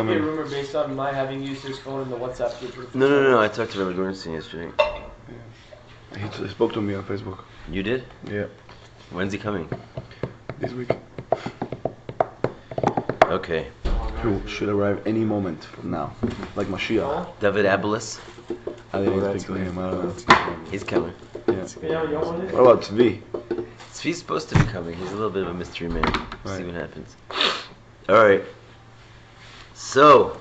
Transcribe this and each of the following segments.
coming. Could be a rumor based on my having used his phone in the WhatsApp group. No. I talked to Rabbi Gorenstein yesterday. Yeah. He spoke to me on Facebook. You did? Yeah. When's he coming? This week. Okay. He should arrive any moment from now. Like Mashiach. David Abelis. I didn't speak to him. I don't know. He's coming. Yeah. What about Tzvi? Tzvi's supposed to be coming. He's a little bit of a mystery man. We'll see Right. what happens. All right. So,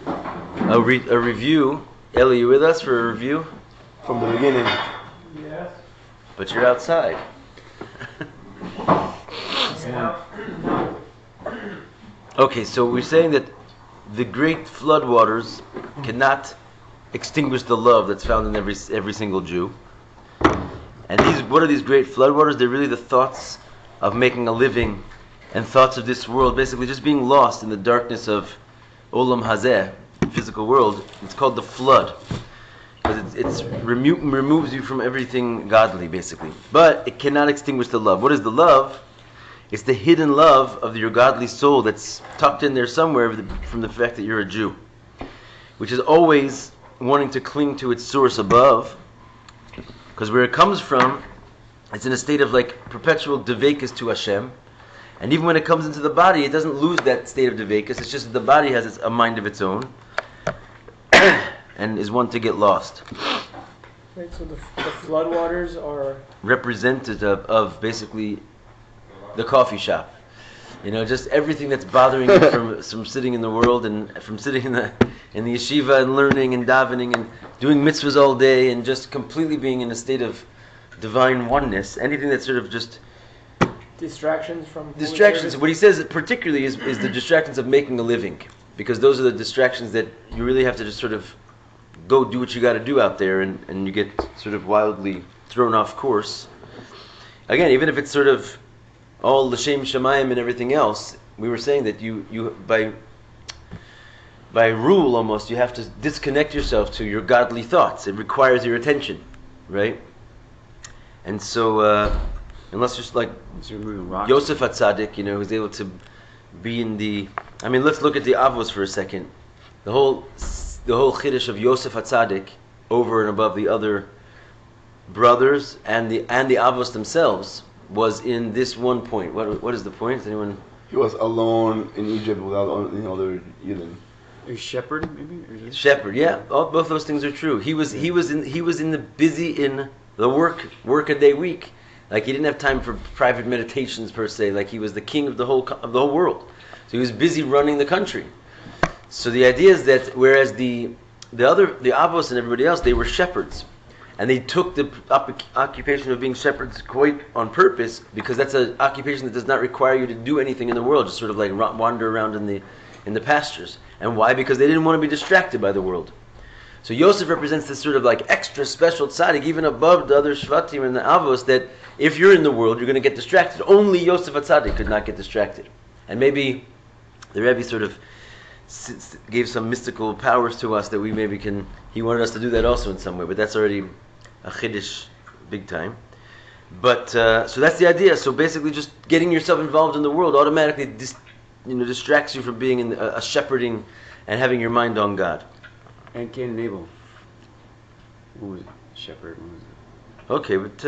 a review. Ellie, you with us for a review? From the beginning. Yes. But you're outside. Yeah. Okay, so we're saying that the great floodwaters cannot extinguish the love that's found in every single Jew. And what are these great floodwaters? They're really the thoughts of making a living and thoughts of this world, basically just being lost in the darkness of Olam Hazeh, physical world. It's called the flood. Because it removes you from everything godly, basically. But it cannot extinguish the love. What is the love? It's the hidden love of your godly soul that's tucked in there somewhere from the fact that you're a Jew, which is always wanting to cling to its source above, because where it comes from, it's in a state of like perpetual devekus to Hashem, and even when it comes into the body, it doesn't lose that state of devekus. It's just that the body has a mind of its own, and is one to get lost. Right, so the floodwaters are Representative of basically the coffee shop, just everything that's bothering you from sitting in the world and from sitting in the yeshiva and learning and davening and doing mitzvahs all day and just completely being in a state of divine oneness. Anything that's sort of just distractions from distractions. What he says particularly is the distractions of making a living, because those are the distractions that you really have to just sort of go do what you got to do out there, and you get sort of wildly thrown off course. Again, even if it's sort of all l'shem shamayim and everything else, we were saying that you by rule almost you have to disconnect yourself to your godly thoughts. It requires your attention, right? And so unless you're like Yosef HaTzadik, who's able to be in the. I mean, let's look at the Avos for a second. The whole chiddush of Yosef HaTzadik over and above the other brothers and the Avos themselves was in this one point. What is the point? Does anyone? He was alone in Egypt without other Yidden. A shepherd, maybe? Shepherd, yeah. Both those things are true. He was in the work-a-day week. Like he didn't have time for private meditations per se. Like he was the king of the whole world. So he was busy running the country. So the idea is that whereas the Avos and everybody else, they were shepherds. And they took the occupation of being shepherds quite on purpose, because that's an occupation that does not require you to do anything in the world, just sort of like wander around in the pastures. And why? Because they didn't want to be distracted by the world. So Yosef represents this sort of like extra special tzaddik, even above the other shvatim and the avos, that if you're in the world, you're going to get distracted. Only Yosef HaTzadik could not get distracted. And maybe the Rabbi sort of gave some mystical powers to us that we maybe can. He wanted us to do that also in some way, but that's already a chiddush big time. But so that's the idea. So basically, just getting yourself involved in the world automatically distracts you from being in a shepherding and having your mind on God. And Cain and Abel. Who was it? Shepherd. What was it? Okay, but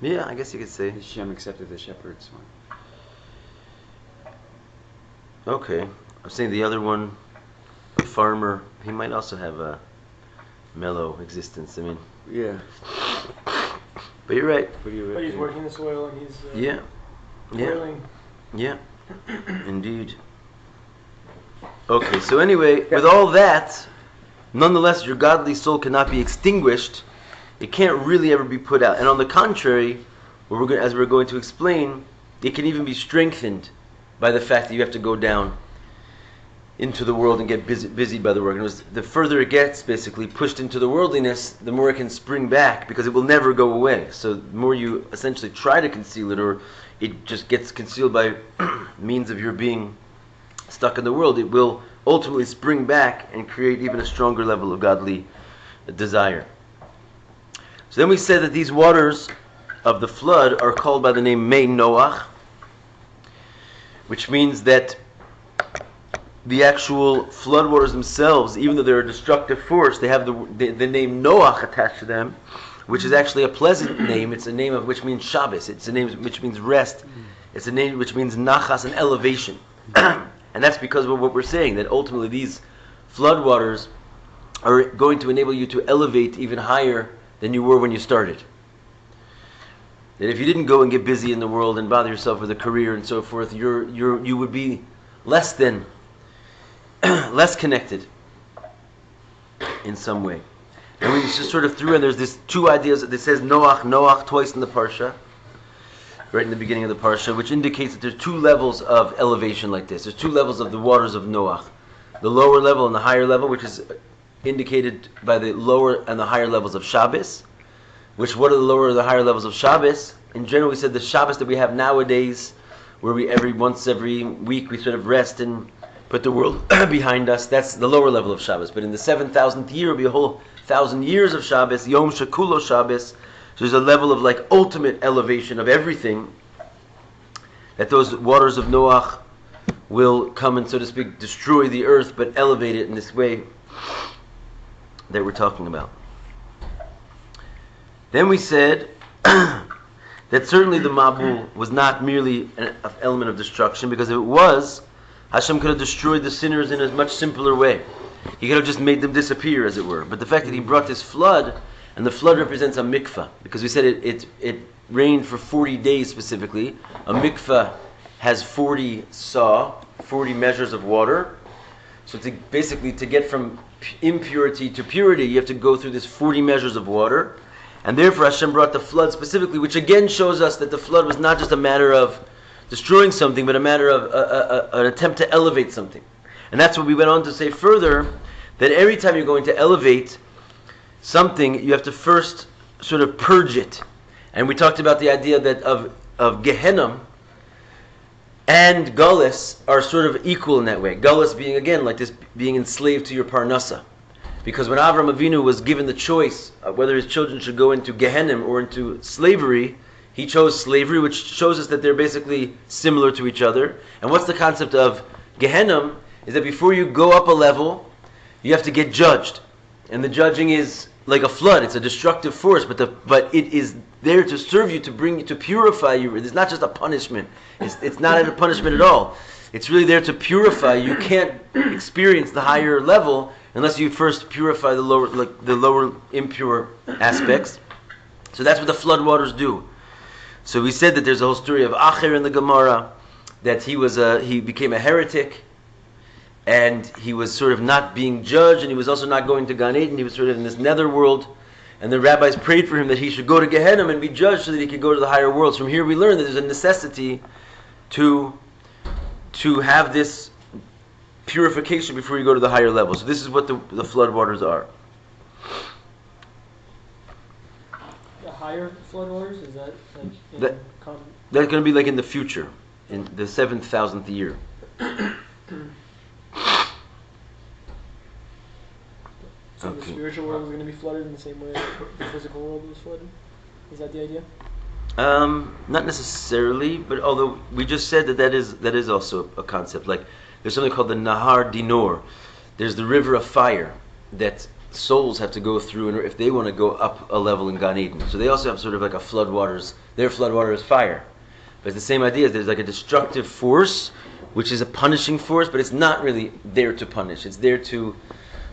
yeah, I guess you could say. Hashem accepted the shepherd's one. Okay, I'm saying the other one, a farmer, he might also have a mellow existence. I mean, yeah. But you're right. But he's working the soil and he's toiling. Yeah, indeed. Okay, so anyway, with all that, nonetheless, your godly soul cannot be extinguished. It can't really ever be put out. And on the contrary, as we're going to explain, it can even be strengthened by the fact that you have to go down into the world and get busy by the work. And the further it gets, basically, pushed into the worldliness, the more it can spring back, because it will never go away. So the more you essentially try to conceal it, or it just gets concealed by means of your being stuck in the world, it will ultimately spring back and create even a stronger level of godly desire. So then we said that these waters of the flood are called by the name Mei Noach, which means that the actual floodwaters themselves, even though they're a destructive force, they have the name Noach attached to them, which is actually a pleasant name. It's a name of which means Shabbos. It's a name which means rest. It's a name which means nachas and elevation. And that's because of what we're saying, that ultimately these floodwaters are going to enable you to elevate even higher than you were when you started. That if you didn't go and get busy in the world and bother yourself with a career and so forth, you would be less connected in some way. And we just sort of threw in, there's these two ideas that says Noach twice in the Parsha, right in the beginning of the Parsha, which indicates that there's two levels of elevation like this. There's two levels of the waters of Noach. The lower level and the higher level, which is indicated by the lower and the higher levels of Shabbos. Which, what are the lower and the higher levels of Shabbos? In general, we said the Shabbos that we have nowadays, where we once every week we sort of rest and put the world behind us, that's the lower level of Shabbos. But in the 7,000th year, it'll be a whole 1,000 years of Shabbos, Yom Shekulo Shabbos. So there's a level of like ultimate elevation of everything, that those waters of Noach will come and, so to speak, destroy the earth, but elevate it in this way that we're talking about. Then we said that certainly the Mabul was not merely an element of destruction, because if it was, Hashem could have destroyed the sinners in a much simpler way. He could have just made them disappear, as it were. But the fact that he brought this flood, and the flood represents a mikvah, because we said it rained for 40 days specifically. A mikvah has 40 measures of water. So basically to get from impurity to purity, you have to go through this 40 measures of water. And therefore Hashem brought the flood specifically, which again shows us that the flood was not just a matter of destroying something, but a matter of an attempt to elevate something. And that's what we went on to say further, that every time you're going to elevate something, you have to first sort of purge it. And we talked about the idea that of Gehenna and Gullus are sort of equal in that way. Gullus being, again, like this, being enslaved to your Parnassa. Because when Avram Avinu was given the choice of whether his children should go into Gehenna or into slavery, he chose slavery, which shows us that they're basically similar to each other. And what's the concept of Gehenna? Is that before you go up a level, you have to get judged. And the judging is like a flood. It's a destructive force, but it is there to serve you, to bring you, to purify you. It's not just a punishment. It's not a punishment at all. It's really there to purify you. You can't experience the higher level unless you first purify the lower impure aspects. So that's what the floodwaters do. So we said that there's a whole story of Acher in the Gemara, that he became a heretic, and he was sort of not being judged, and he was also not going to Gan Eden. He was sort of in this netherworld, and the rabbis prayed for him that he should go to Gehenna and be judged so that he could go to the higher worlds. From here we learn that there's a necessity to have this purification before you go to the higher level. So this is what the floodwaters are. The higher floodwaters, is that like That's going to be like in the future, in the 7,000th year. So the spiritual world is going to be flooded in the same way that the physical world was flooded? Is that the idea? Not necessarily, but although we just said that is also a concept. Like there's something called the Nahar Dinor. There's the river of fire that souls have to go through, and if they want to go up a level in Gan Eden. So they also have sort of like a floodwaters. Their floodwater is fire. But it's the same idea. There's like a destructive force, which is a punishing force, but it's not really there to punish. It's there to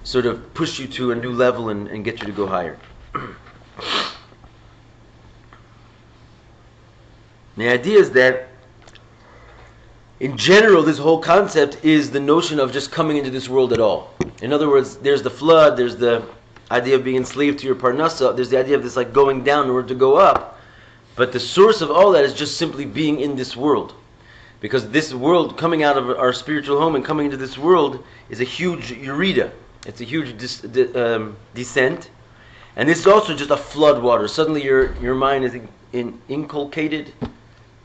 sort of push you to a new level and get you to go higher. The idea is that, in general, this whole concept is the notion of just coming into this world at all. In other words, there's the flood, there's the idea of being enslaved to your Parnassa, there's the idea of this like going down in order to go up. But the source of all that is just simply being in this world. Because this world, coming out of our spiritual home and coming into this world, is a huge Eureka. It's a huge descent. And this is also just a flood water. Suddenly your mind is inculcated.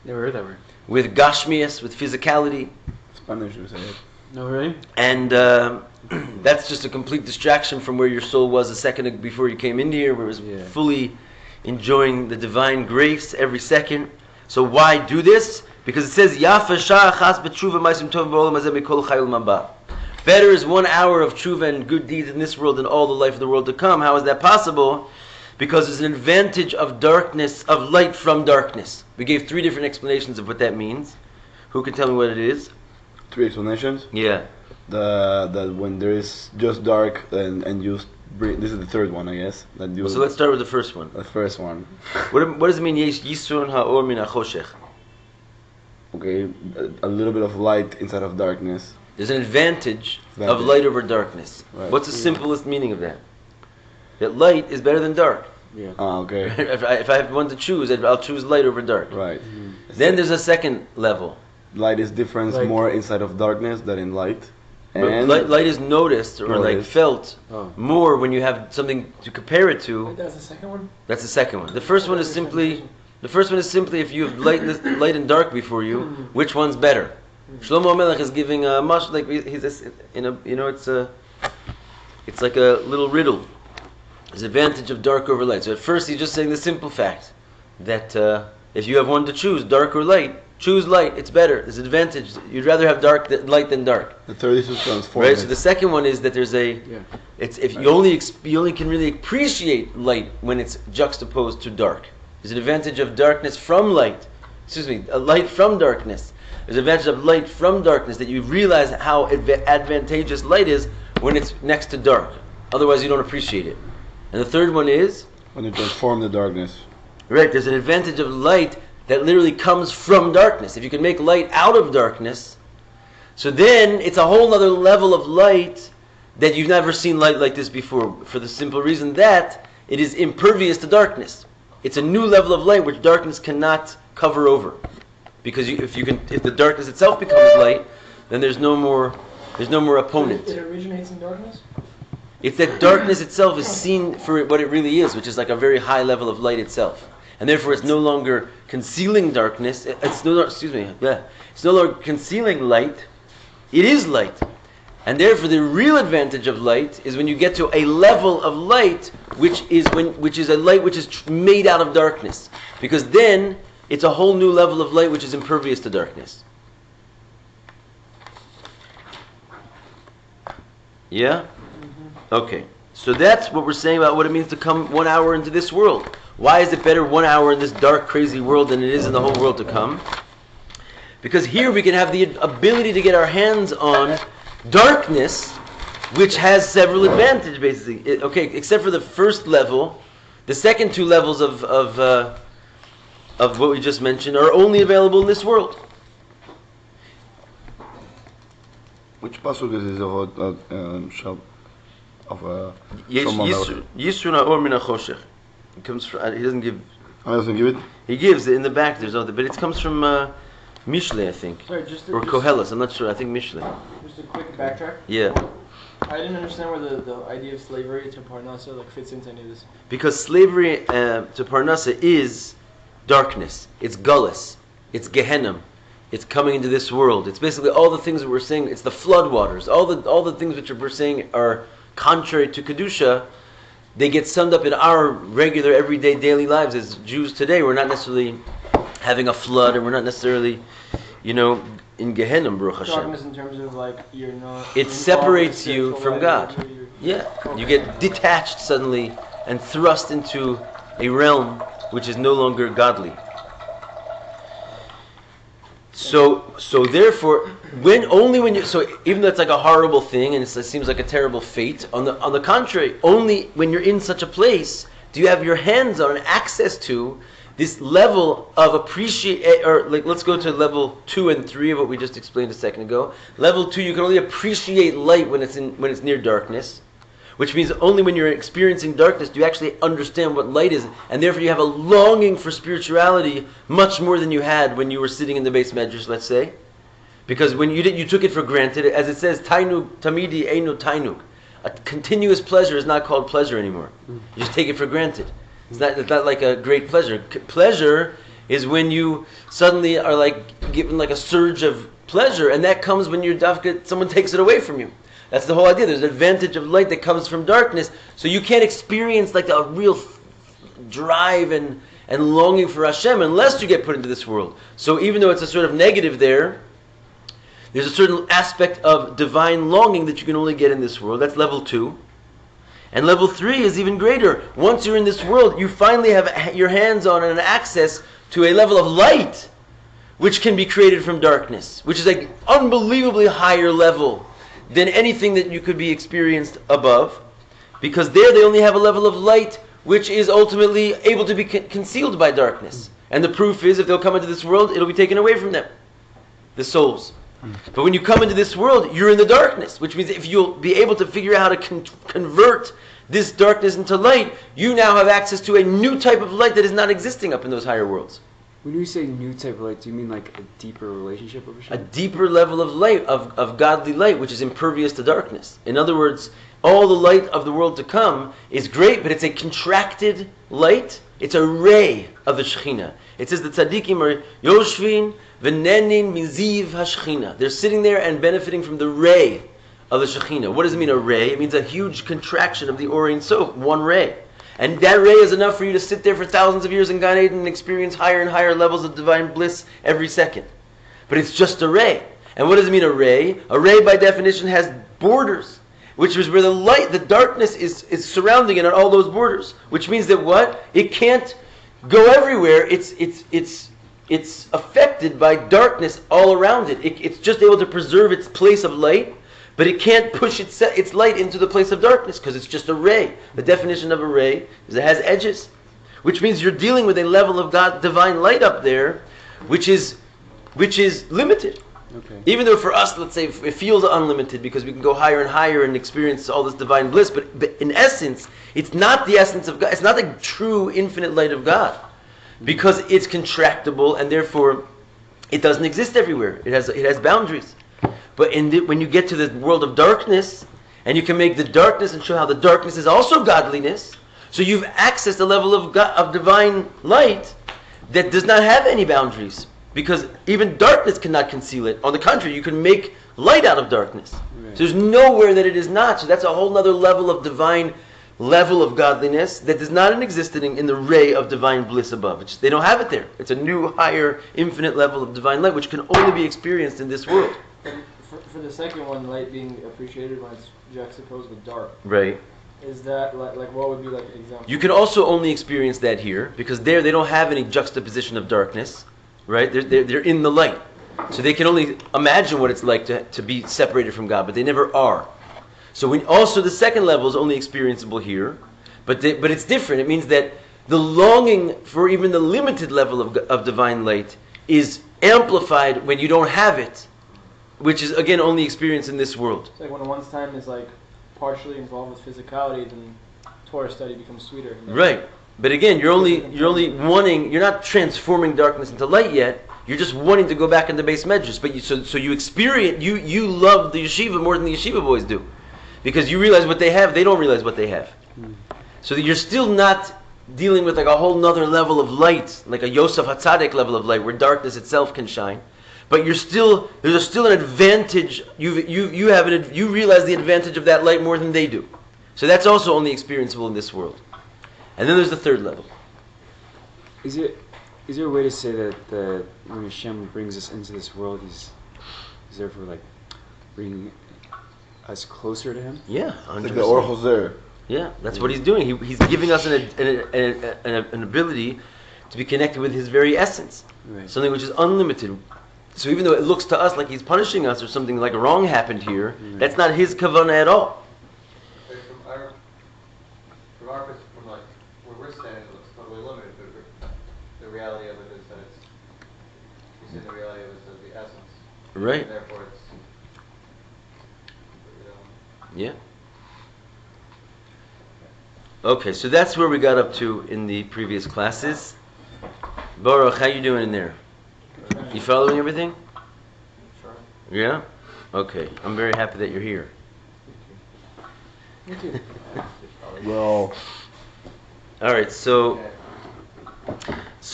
Never heard that word. With gashmias, with physicality. Spanish, you say it. No, really? And that's just a complete distraction from where your soul was a second before you came in here, where it was fully enjoying the divine grace every second. So why do this? Because it says, Yafa sha'achas b'tshuva ma'asim tovim b'olam hazeh mikol chayil mabah. better is 1 hour of tshuva and good deeds in this world than all the life of the world to come. How is that possible? Because there's an advantage of darkness, of light from darkness. We gave 3 different explanations of what that means. Who can tell me what it is? 3 explanations. Yeah. The when there is just dark and you bring, this is the 3rd one, I guess. That you, So let's start with the first one. the first one. What does it mean? Yesh yisron ha'or min ha'choshech. Okay, a little bit of light inside of darkness. There's an advantage of light over darkness. Right. What's the simplest meaning of that? That light is better than dark. Yeah. Ah, okay. if I have one to choose, I'll choose light over dark. Right. Then there's a second level. Light is different Like- more inside of darkness than in light. But And light is noticed or like Noticed. felt Oh. more when you have something to compare it to. Wait, that's the second one? That's the second one. The first one is simply if you have light and dark before you, which one's better? Shlomo Melech is giving a much like he's in a it's like a little riddle. There's advantage of dark over light. So at first he's just saying the simple fact that if you have one to choose, dark or light, choose light. It's better. There's an advantage. You'd rather have light than dark. the third is to transform Right. it. So the second one is that there's a Yeah. it's if you only can really appreciate light when it's juxtaposed to dark. There's an advantage of darkness from light. Excuse me, a light from darkness. There's an advantage of light from darkness that you realize how advantageous light is when it's next to dark. Otherwise, you don't appreciate it. And the third one is when you transform the darkness. right. There's an advantage of light that literally comes from darkness. If you can make light out of darkness, so then it's a whole other level of light that you've never seen light like this before. For the simple reason that it is impervious to darkness. It's a new level of light which darkness cannot cover over. Because if the darkness itself becomes light, then there's no more opponent. It originates in darkness? It's that darkness itself is seen for what it really is, which is like a very high level of light itself. And therefore it's no longer concealing darkness. It's no longer concealing light. It is light. And therefore the real advantage of light is when you get to a level of light which is a light which is made out of darkness. Because then it's a whole new level of light which is impervious to darkness. Yeah? Okay. So that's what we're saying about what it means to come 1 hour into this world. Why is it better 1 hour in this dark, crazy world than it is in the whole world to come? Because here we can have the ability to get our hands on darkness, which has several advantages, basically. Except for the first level, the second 2 levels of what we just mentioned are only available in this world. Which pasuk is this of Yisrun ha'or min ha'choshech. It comes from. He doesn't give. I doesn't give it. He gives it in the back. There's other, but it comes from Mishle, I think, Sorry, or Koheles. I'm not sure. I think Mishle. Just a quick backtrack. Yeah, I didn't understand where the idea of slavery to Parnasa fits into any of this. because slavery to Parnasa is darkness. It's gullus. It's Gehenna. It's coming into this world. It's basically all the things that we're saying. It's the floodwaters. All the things which we're saying are contrary to Kedusha. They get summed up in our regular, everyday, daily lives as Jews today. We're not necessarily having a flood, and we're not necessarily, in Gehenna, Baruch Hashem. Darkness in terms of you're not. It separates you from God. Yeah, you get detached suddenly and thrust into a realm which is no longer godly. So therefore, even though it's like a horrible thing and it seems like a terrible fate, on the contrary, only when you're in such a place do you have your hands on and access to this level of let's go to level 2 and 3 of what we just explained a second ago. Level 2, you can only appreciate light when it's near darkness, which means only when you're experiencing darkness do you actually understand what light is, and therefore you have a longing for spirituality much more than you had when you were sitting in the base medrash, let's say, because when you took it for granted, as it says, tainug tamidi eino tainug. A continuous pleasure is not called pleasure anymore. You just take it for granted. It's not like a great pleasure. Pleasure is when you suddenly are given a surge of pleasure, and that comes when someone takes it away from you. That's the whole idea. There's an advantage of light that comes from darkness, so you can't experience a real drive and longing for Hashem unless you get put into this world. So even though it's a sort of negative there, There's a certain aspect of divine longing that you can only get in this world. That's level 2. And level 3 is even greater. Once you're in this world, you finally have your hands on and access to a level of light which can be created from darkness, which is an unbelievably higher level than anything that you could be experienced above. Because there they only have a level of light which is ultimately able to be concealed by darkness. And the proof is, if they'll come into this world, it'll be taken away from them, the souls. But when you come into this world, you're in the darkness, which means if you'll be able to figure out how to convert this darkness into light, you now have access to a new type of light that is not existing up in those higher worlds. When you say new type of light, do you mean like a deeper relationship with A Hashem? deeper level of light, of godly light, which is impervious to darkness. In other words, all the light of the world to come is great, but it's a contracted light. It's a ray of the Shekhinah. It says the tzaddikim are yoshvin v'nenin miziv hashchina. They're sitting there and benefiting from the ray of the Shekhinah. What does it mean, a ray? It means a huge contraction of the Or Ein Sof, one ray. And that ray is enough for you to sit there for thousands of years in Gan Eden and experience higher and higher levels of divine bliss every second. But it's just a ray. And what does it mean, a ray? A ray, by definition, has borders, which is where the light, the darkness is surrounding it on all those borders. Which means that what? It can't go everywhere. It's affected by darkness all around it. It's just able to preserve its place of light, but it can't push its light into the place of darkness because it's just a ray. The definition of a ray is it has edges, which means you're dealing with a level of God, divine light up there, which is limited. Okay. Even though for us, let's say, it feels unlimited because we can go higher and higher and experience all this divine bliss, but in essence, it's not the essence of God. It's not the true infinite light of God because it's contractible and therefore it doesn't exist everywhere. It has boundaries. But when you get to the world of darkness, and you can make the darkness and show how the darkness is also godliness, so you've accessed a level of divine light that does not have any boundaries. Because even darkness cannot conceal it. On the contrary, you can make light out of darkness. Right. So there's nowhere that it is not. So that's a whole other level of divine, level of godliness that is not existing in the ray of divine bliss above. They don't have it there. It's a new, higher, infinite level of divine light which can only be experienced in this world. For the second one, light being appreciated when it's juxtaposed with dark. Right. Is that like what would be like an example? You can also only experience that here because there they don't have any juxtaposition of darkness. Right? They're in the light. So they can only imagine what it's like to be separated from God, but they never are. So also the second level is only experienceable here, but it's different. It means that the longing for even the limited level of divine light is amplified when you don't have it, which is again only experienced in this world. It's like when one's time is like partially involved with physicality, then Torah study becomes sweeter. Right. But again, you're only wanting, you're not transforming darkness into light yet. You're just wanting to go back into base measures. But so you experience, you love the yeshiva more than the yeshiva boys do, because you realize what they have, they don't realize what they have. So that you're still not dealing with like a whole nother level of light, like a Yosef HaTzadik level of light, where darkness itself can shine. But there's still an advantage. You realize the advantage of that light more than they do. So that's also only experienceable in this world. And then there's the third level. Is there a way to say that when Hashem brings us into this world, he's therefore like bringing us closer to Him? Yeah, 100%. Like the Or Hoser. Yeah, that's what He's doing. He's giving us an ability to be connected with His very essence, Right. something which is unlimited. So even though it looks to us like He's punishing us or something like wrong happened here, that's not His kavanah at all. From our perspective, from like where we're standing, it looks totally limited, but the reality of it is that you see the reality of it as the essence. Right. And therefore it's, Yeah. Okay, so that's where we got up to in the previous classes. Baruch, how you doing in there? You following everything? Sure. Yeah? Okay, I'm very happy that you're here. Me too. Well, All right, so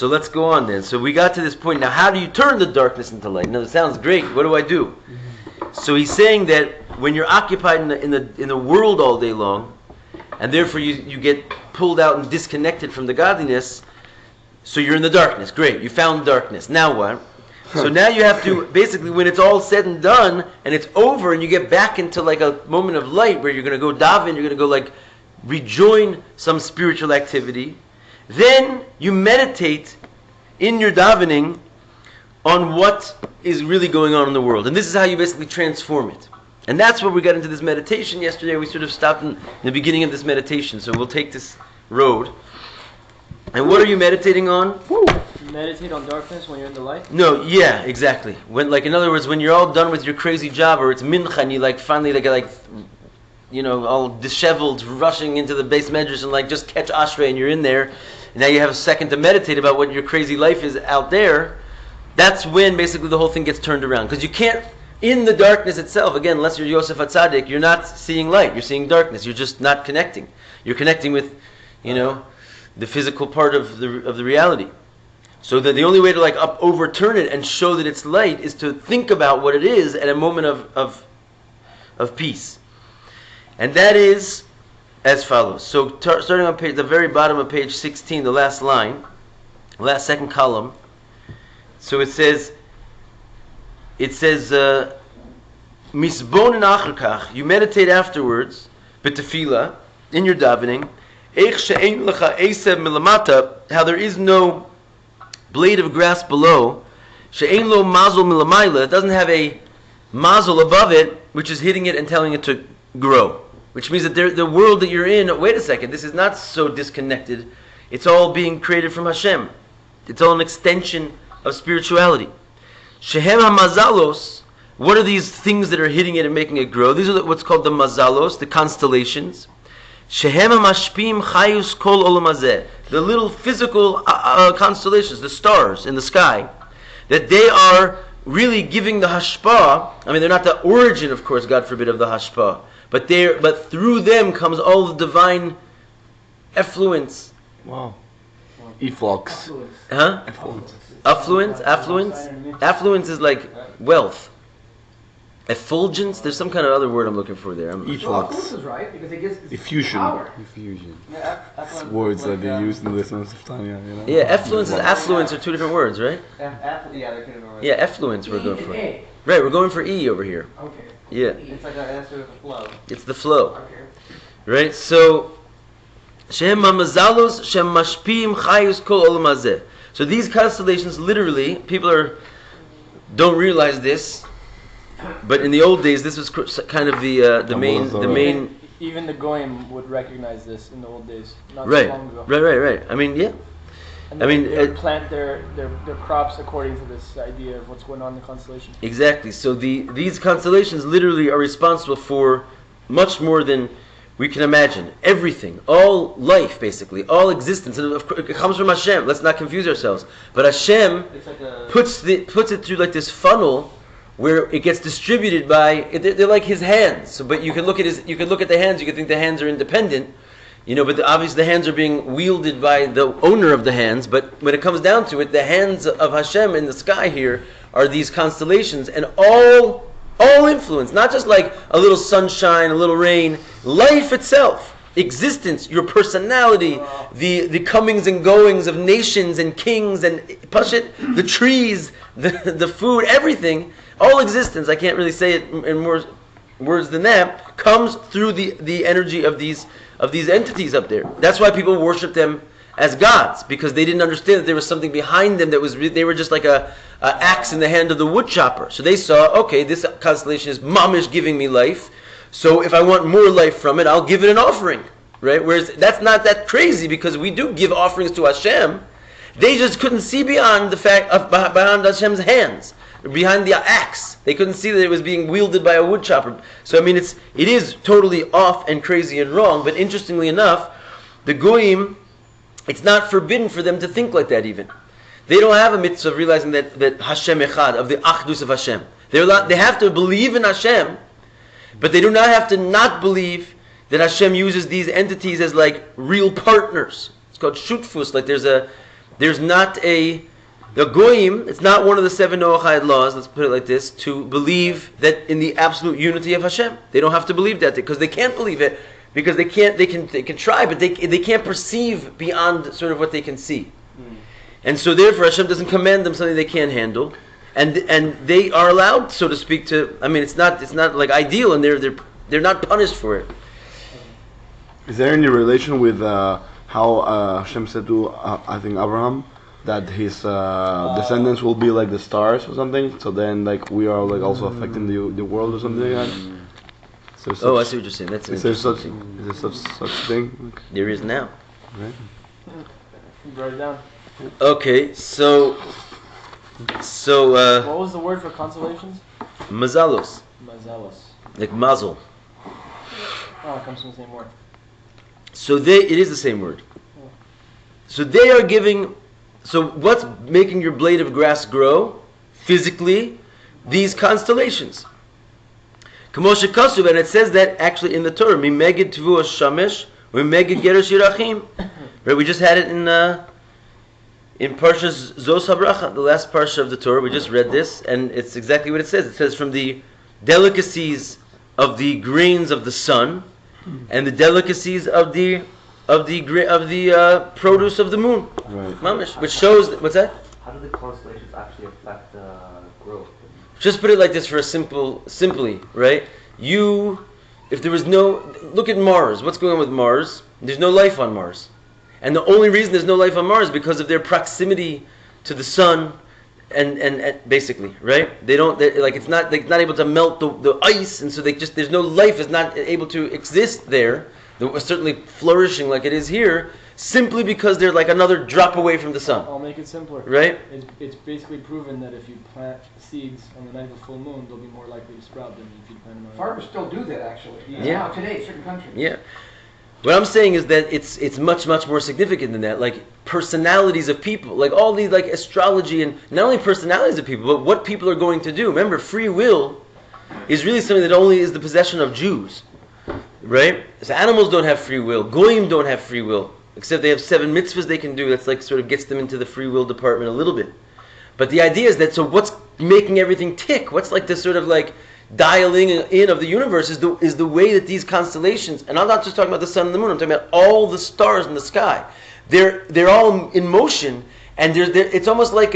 let's go on then. So we got to this point. Now, how do you turn the darkness into light? Now, it sounds great. What do I do? So he's saying that when you're occupied in the world all day long, and therefore you get pulled out and disconnected from the godliness, so you're in the darkness. Great, you found darkness. Now what? So now you have to, basically, when it's all said and done, and it's over, and you get back into like a moment of light where you're going to go daven, you're going to go like rejoin some spiritual activity, then you meditate in your davening on what is really going on in the world. And this is how you basically transform it. And that's where we got into this meditation yesterday. We sort of stopped in the beginning of this meditation, so we'll take this road. And what are you meditating on? Meditate on darkness when you're in the light? No, yeah, exactly. When, like, in other words, when you're all done with your crazy job, or it's mincha, and you like finally like you know, all disheveled, rushing into the base medrash and like just catch ashrei, and you're in there, and now you have a second to meditate about what your crazy life is out there. That's when basically the whole thing gets turned around, because you can't, in the darkness itself, again, unless you're Yosef HaTzadik, you're not seeing light, you're seeing darkness. You're just not connecting. You're connecting with, you know, the physical part of the reality. So that the only way to like overturn it and show that it's light is to think about what it is at a moment of peace. And that is as follows. So starting on the very bottom of page 16, the last line, last second column. So it says, misbonen achar, you meditate afterwards, b'tefillah, in your davening, eich she'ein lecha esev milamata, how there is no blade of grass below, she'ein lo mazel milamayla, it doesn't have a mazel above it, which is hitting it and telling it to grow. Which means that the world that you're in, wait a second, this is not so disconnected. It's all being created from Hashem. It's all an extension of spirituality. Shehem ha-mazalos, what are these things that are hitting it and making it grow? These are what's called the mazalos, the constellations. Shehem ha-mashpim chayus kol olam hazeh, the little physical constellations, the stars in the sky, that they are really giving the hashpah. I mean, they're not the origin, of course, God forbid, of the hashpah, but through them comes all the divine effluence. Wow. Efflux. Huh? Effluence. Affluence? Affluence is like wealth. Effulgence? There's some kind of other word I'm looking for there. Efflux. is right because it gives Effusion. power. Infusion. Yeah, that's Words that they use in the lessons of Tanya, you know? Yeah, effluence and affluence are two different words, right? Yeah, they're kind of Yeah, effluence we're going for. A. Right, we're going for E over here. Okay. Yeah, It's like an answer to the flow. it's the flow. Okay. Right? So, Shem Mazalos, Shem Mashpim, Chayus Kol Olam Hazeh. So these constellations, literally, people don't realize this, but in the old days, this was kind of the main. Even the goyim would recognize this in the old days, not Right, so long ago. right. I mean, yeah. And they would plant their crops according to this idea of what's going on in the constellation. Exactly. So these constellations literally are responsible for much more than we can imagine. Everything, all life, basically, all existence, and of course, it comes from Hashem. Let's not confuse ourselves. But Hashem It's like a puts it through like this funnel where it gets distributed by. They're like His hands. So, but you can look at the hands. You can think the hands are independent, you know. But obviously the hands are being wielded by the owner of the hands. But when it comes down to it, the hands of Hashem in the sky here are these constellations, and all influence, not just like a little sunshine, a little rain, life itself, existence, your personality, the comings and goings of nations and kings and Pashit, the trees, the food, everything, all existence, I can't really say it in more words than that, comes through the energy of these entities up there. That's why people worship them as gods, because they didn't understand that there was something behind them that was they were just like a axe in the hand of the wood chopper. So they saw, okay, this constellation is mamish giving me life, so if I want more life from it, I'll give it an offering, right? Whereas that's not that crazy, because we do give offerings to Hashem. They just couldn't see beyond the fact of behind Hashem's hands, behind the axe. They couldn't see that it was being wielded by a wood chopper. So I mean, it is totally off and crazy and wrong. But interestingly enough, the goyim, it's not forbidden for them to think like that even. They don't have a mitzvah of realizing that Hashem Echad, of the Achdus of Hashem. They have to believe in Hashem, but they do not have to not believe that Hashem uses these entities as like real partners. It's called shutfus. Like the goyim, it's not one of the 7 Noachide laws, let's put it like this, to believe that in the absolute unity of Hashem. They don't have to believe that, because they can't believe it. Because they can try, but they can't perceive beyond sort of what they can see. And so therefore Hashem doesn't command them something they can't handle. and they are allowed, so to speak, to. I mean, it's not like ideal, and they're not punished for it. Is there any relation with how Hashem said to I think Abraham that his descendants will be like the stars or something? So then like we are like also affecting the world or something like that. Oh, I see what you're saying. That's Is there such thing? There is now. Right. Write it down. Okay, so What was the word for consolations? mazalos, Mazelos. like mazel. Oh, it comes from the same word. So it is the same word. So they are giving. So what's making your blade of grass grow physically? These constellations. Kamosha Kasuv, and it says that actually in the Torah. Mimeged Tvuos Shamesh, Mimeged Geresh Yirachim. Right, we just had it in Parshas Zos HaBracha, the last parsha of the Torah. We just read this, and it's exactly what it says. It says from the delicacies of the grains of the sun, and the delicacies of the produce of the moon. Right. Mamish, which shows what's that? How do the constellations actually affect growth? Just put it like this simply, right? If there was look at Mars. What's going on with Mars? There's no life on Mars. And the only reason there's no life on Mars is because of their proximity to the sun, and basically, right? It's not able to melt the ice, and so there's no life is not able to exist there. They're certainly flourishing like it is here, simply because they're like another drop away from the sun. I'll make it simpler. Right? It's basically proven that if you plant seeds on the night of a full moon, they'll be more likely to sprout than if you plant them on. Farmers still do that, actually. Yeah. Today, certain countries. Yeah. What I'm saying is that it's much more significant than that. Like personalities of people, like all these like astrology, and not only personalities of people, but what people are going to do. Remember, free will is really something that only is the possession of Jews, right? So animals don't have free will. Goyim don't have free will, except they have 7 mitzvahs they can do. That's like sort of gets them into the free will department a little bit. But the idea is that, so what's making everything tick? What's like this sort of like dialing in of the universe is the way that these constellations, and I'm not just talking about the sun and the moon, I'm talking about all the stars in the sky. They're all in motion, and it's almost like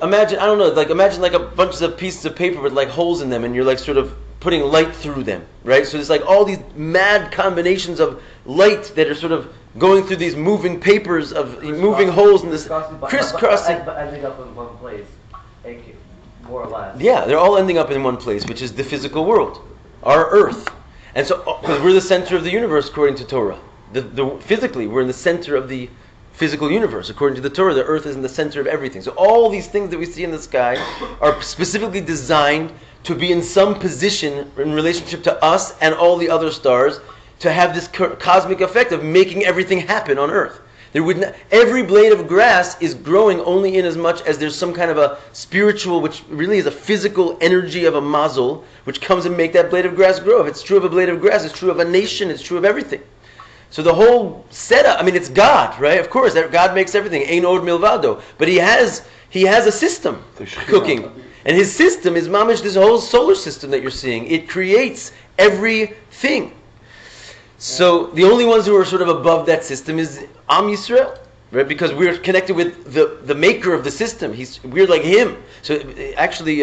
imagine like a bunch of pieces of paper with like holes in them, and you're like sort of putting light through them, right? So there's like all these mad combinations of light that are sort of going through these moving papers of moving holes in this crisscrossing. But ending up in one place, more or less. Yeah, they're all ending up in one place, which is the physical world, our Earth. And so, because we're the center of the universe according to Torah. Physically, we're in the center of the physical universe. According to the Torah, the Earth is in the center of everything. So all these things that we see in the sky are specifically designed to be in some position in relationship to us and all the other stars, to have this cosmic effect of making everything happen on Earth. Every blade of grass is growing only in as much as there's some kind of a spiritual, which really is a physical energy of a mazel, which comes and make that blade of grass grow. If it's true of a blade of grass, it's true of a nation, it's true of everything. So the whole setup, I mean, it's God, right? Of course, God makes everything. Ein od milvado. But He has a system cooking. And His system is mamish, this whole solar system that you're seeing. It creates everything. So the only ones who are sort of above that system is Am Yisrael, right? Because we're connected with the maker of the system. We're like Him. So actually,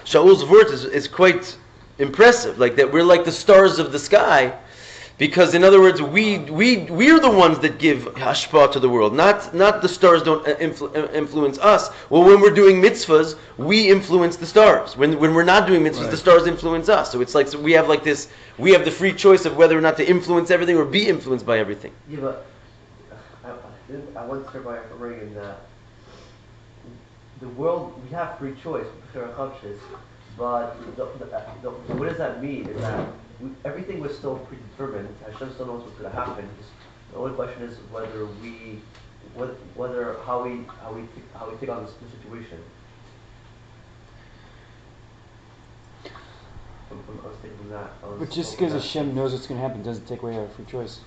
Shaul's word is quite impressive. Like that, we're like the stars of the sky, because in other words, we're the ones that give hashpah to the world. Not the stars don't influence us. Well, when we're doing mitzvahs, we influence the stars. When we're not doing mitzvahs, right, the stars influence us. So it's like, so we have like this. We have the free choice of whether or not to influence everything or be influenced by everything. Yeah, but I once heard by Reagan that the world, we have free choice, we're conscious, but what does that mean? Is that everything was still predetermined. Hashem still knows what's going to happen. The only question is how we take on the situation. I was thinking that. But just because Hashem knows what's going to happen doesn't take away our free choice.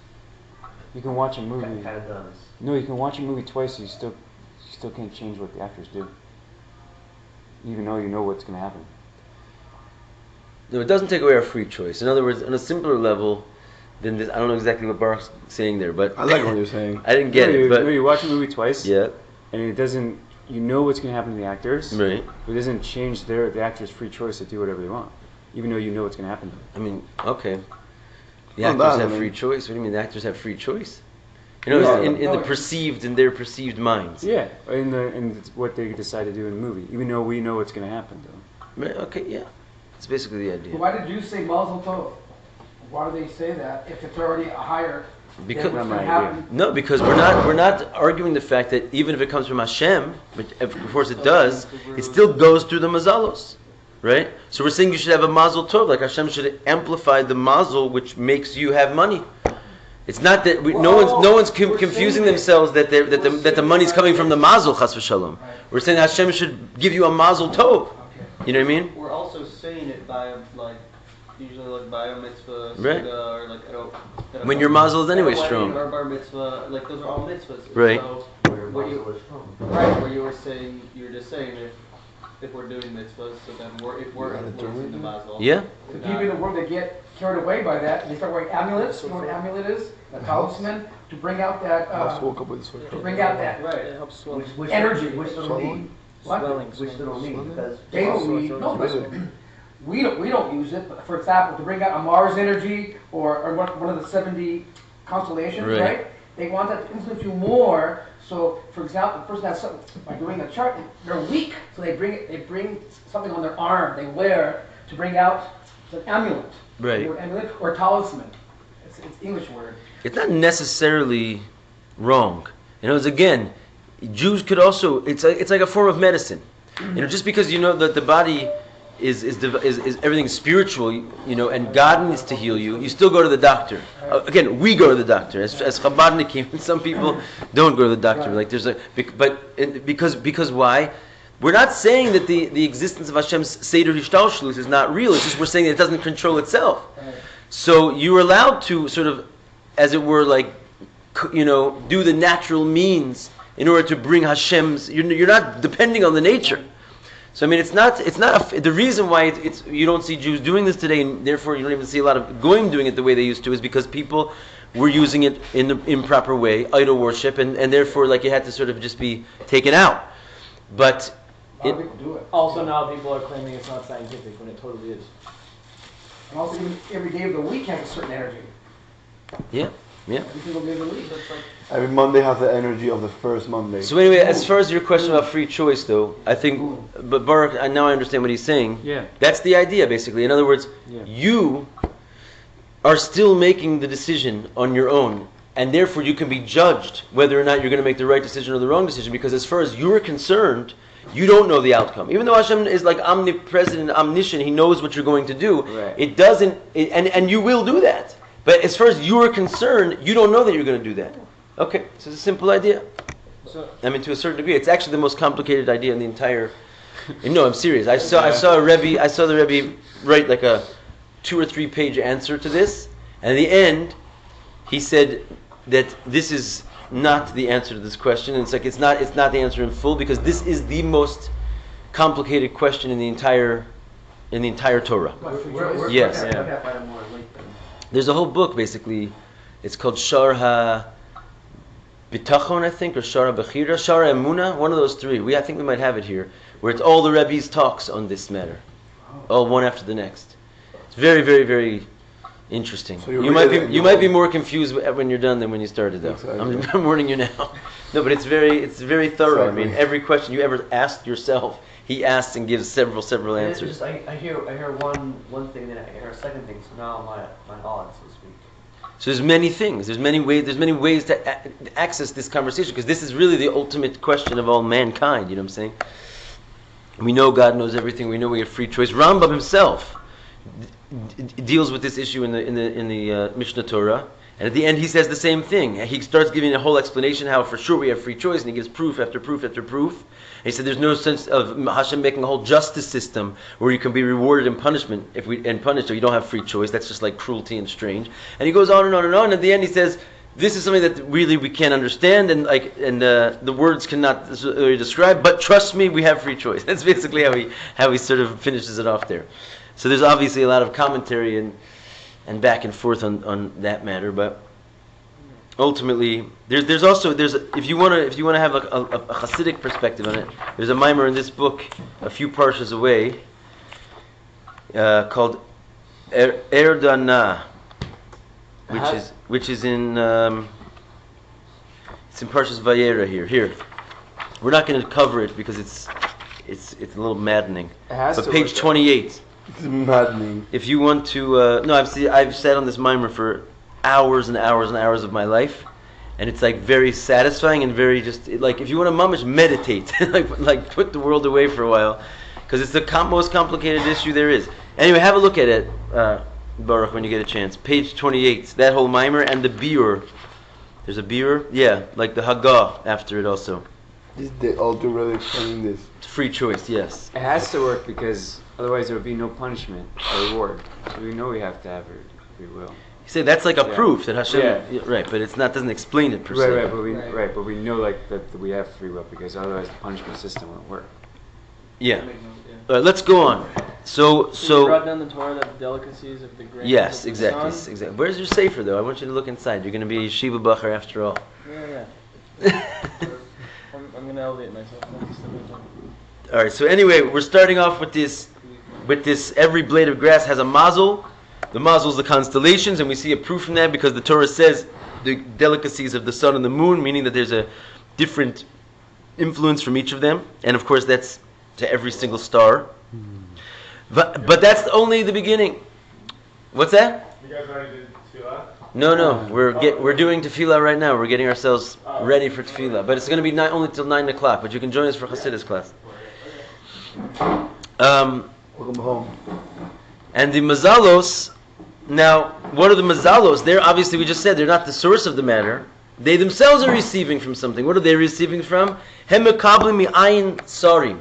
You can watch a movie. It kind of does. No, you can watch a movie twice. You still can't change what the actors do, even though you know what's going to happen. No, it doesn't take away our free choice. In other words, on a simpler level than this, I don't know exactly what Baruch's saying there, but I like what you're saying. I didn't get it. But you watch a movie twice. Yeah. And it doesn't you know what's going to happen to the actors. Right. But it doesn't change the actors' free choice to do whatever they want, even though you know what's going to happen to them. I mean, okay. The Well, actors that, have I mean- free choice. What do you mean the actors have free choice? You know, Yeah. in the perceived, in their perceived minds. Yeah, in what they decide to do in the movie, even though we know what's going to happen to them. Right, okay, yeah. That's basically the idea. Why did you say mazel tov? Why do they say that if it's already a higher? Because then what's Not gonna my idea. happen? no, because we're not arguing the fact that even if it comes from Hashem, which of course it does, it still goes through the mazalos, right? So we're saying you should have a mazel tov, like Hashem should amplify the mazel, which makes you have money. It's not that no one's confusing themselves that the money's coming from the mazel chas v'shalom. We're saying Hashem should give you a mazel tov. You know what I mean? We're also saying it by like usually like by a mitzvah, Right. suda, or like When your mazel is anyway wedding strong. or bar mitzvah, like those are all mitzvahs. Right. So Where what you mazel is from. right where you were just saying if we're doing mitzvahs, so then we're gotta influencing the mazel. Yeah. The people in the world that get carried away by that, they start wearing amulets. You know what an amulet is? A talisman to bring out that. I just woke up with this one. To bring out that Right. It helps swell. Which energy. Which they don't Swelling? need. What? Swelling. Which they don't need because They don't need. No, but we don't use it. But for example, to bring out a Mars energy or one of the 70 constellations, Right. right? They want that to influence you more. So, for example, the person has something by doing a chart, they're weak, so they bring something on their arm they wear to bring out an amulet. Right. Or amulet or talisman. It's English word. It's not necessarily wrong. You know, again, Jews could also. It's like a form of medicine. You know, just because you know that the body is everything spiritual, you know, and God needs to heal you, you still go to the doctor. Again, we go to the doctor as Chabadnikim. Some people don't go to the doctor. Like there's because why? We're not saying that the existence of Hashem's Seder Hishtalshlus is not real. It's just we're saying that it doesn't control itself. So you're allowed to sort of, as it were, like, you know, do the natural means in order to bring Hashem's. You're not depending on the nature. So I mean, it's not the reason why it's you don't see Jews doing this today, and therefore you don't even see a lot of goyim doing it the way they used to, is because people were using it in the improper way, idol worship, and therefore like it had to sort of just be taken out. But A lot of people do it. Also now people are claiming it's not scientific when it totally is. And also, even every day of the week has a certain energy. yeah. Every single day of the week. Every Monday has the energy of the first Monday. So anyway, as far as your question about free choice, though, I think, but Baruch, now I understand what he's saying. Yeah. That's the idea, basically. In other words, Yeah. you are still making the decision on your own, and therefore you can be judged whether or not you're going to make the right decision or the wrong decision, because as far as you're concerned, you don't know the outcome. Even though Hashem is like omnipresent and omniscient, He knows what you're going to do. Right. It doesn't, and you will do that. But as far as you're concerned, you don't know that you're going to do that. Okay, so it's a simple idea. I mean, to a certain degree, it's actually the most complicated idea in the entire. No, I'm serious. I saw the Rebbe write like a 2 or 3 page answer to this, and at the end, he said that this is not the answer to this question. And it's like it's not the answer in full, because this is the most complicated question in the entire Torah. Yes. I gotta find a more link then. There's a whole book, basically. It's called Shar HaBitachon, I think, or Shar HaBechira, Shar HaEmuna, one of those 3. I think we might have it here, where it's all the Rebbe's talks on this matter, all one after the next. It's very, very, very interesting. So you You read might it be and you you might be won't- more confused when you're done than when you started, though. Exactly. I'm warning you now. No, but it's very thorough. Exactly. I mean, every question you ever asked yourself, he asks and gives several And it's answers. just, I hear one thing, then I hear a second thing. So now I'm at odds, so to speak. So there's many things. There's many ways to access this conversation, because this is really the ultimate question of all mankind. You know what I'm saying? We know God knows everything. We know we have free choice. Rambam himself deals with this issue in the Mishnah Torah, and at the end he says the same thing. He starts giving a whole explanation how for sure we have free choice, and he gives proof after proof after proof. And he said there's no sense of Hashem making a whole justice system where you can be rewarded and punished or you don't have free choice. That's just like cruelty and strange. And he goes on and on and on. And at the end he says this is something that really we can't understand, and the words cannot really describe. But trust me, we have free choice. That's basically how he sort of finishes it off there. So there's obviously a lot of commentary and back and forth on that matter, but ultimately, there's also if you want to have a Hasidic perspective on it, there's a mimer in this book a few parshas away called Erdana, which is in it's in Parshas Vayera here. Here, we're not going to cover it because it's a little maddening. But page 28. It's maddening. If you want to, no, I've sat on this mimer for hours and hours and hours of my life, and it's like very satisfying and very just like if you want to mamish meditate, like put the world away for a while, because it's the most complicated issue there is. Anyway, have a look at it, Baruch, when you get a chance. Page 28, that whole mimer and the biur. There's a biur, yeah, like the Haggah after it also. They all do really explaining this. It's free choice, yes. It has to work because otherwise there would be no punishment or reward. So we know we have to have free will. You say that's like a Yeah. proof that Hashem, Yeah. Right? But it's not doesn't explain it per se. Right, but we know like that we have free will because otherwise the punishment system won't work. Yeah. That makes sense, All right, let's go on. So you brought So down the Torah, the delicacies of the grains. yes, of the exactly, sun. exactly. Where's your sefer though? I want you to look inside. You're going to be a Shiva Bacher after all. Yeah. I'm gonna elevate myself. All right. So anyway, we're starting off with this. Every blade of grass has a mazel. The mazel is the constellations, and we see a proof from that because the Torah says the delicacies of the sun and the moon, meaning that there's a different influence from each of them, and of course that's to every single star. But that's only the beginning. What's that? You guys already did tefillah? No. We're doing tefillah right now. We're getting ourselves ready for tefillah, but it's going to be only till 9 o'clock. But you can join us for Hasidus class. Welcome home. And the mazalos. Now, what are the mazalos? They're obviously, we just said, they're not the source of the matter. They themselves are receiving from something. What are they receiving from? Hem mekablim mi'ayin sarim.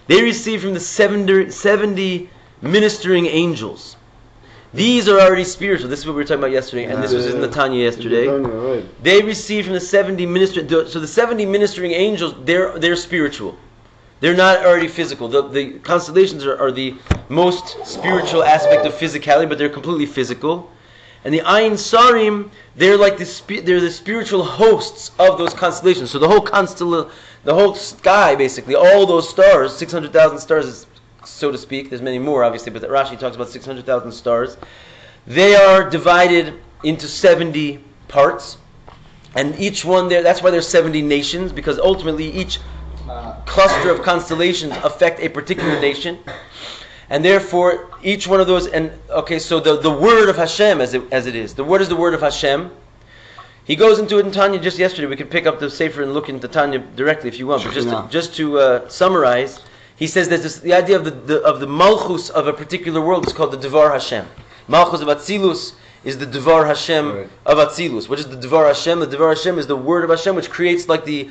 They receive from the 70 ministering angels. These are already spiritual. This is what we were talking about yesterday, and this was in Netanya yesterday. Right. They receive from the 70 ministering. So the 70 ministering angels, they're spiritual. They're not already physical. The constellations are the most spiritual aspect of physicality, but they're completely physical. And the Ayin Sarim, they're like they're the spiritual hosts of those constellations. So the whole sky, basically, all those stars, 600,000 stars, so to speak. There's many more, obviously, but Rashi talks about 600,000 stars. They are divided into 70 parts, and each one there. That's why there's 70 nations, because ultimately each cluster of constellations affect a particular nation, and therefore each one of those. And okay, so the word of Hashem, as it is, what is the word of Hashem? He goes into it in Tanya just yesterday. We could pick up the sefer and look into Tanya directly if you want. But just to summarize, he says that the idea of the malchus of a particular world is called the Devar Hashem. Malchus of Atzilus is the Devar Hashem of Atzilus. What is the Devar Hashem? The Devar Hashem is the word of Hashem, which creates like the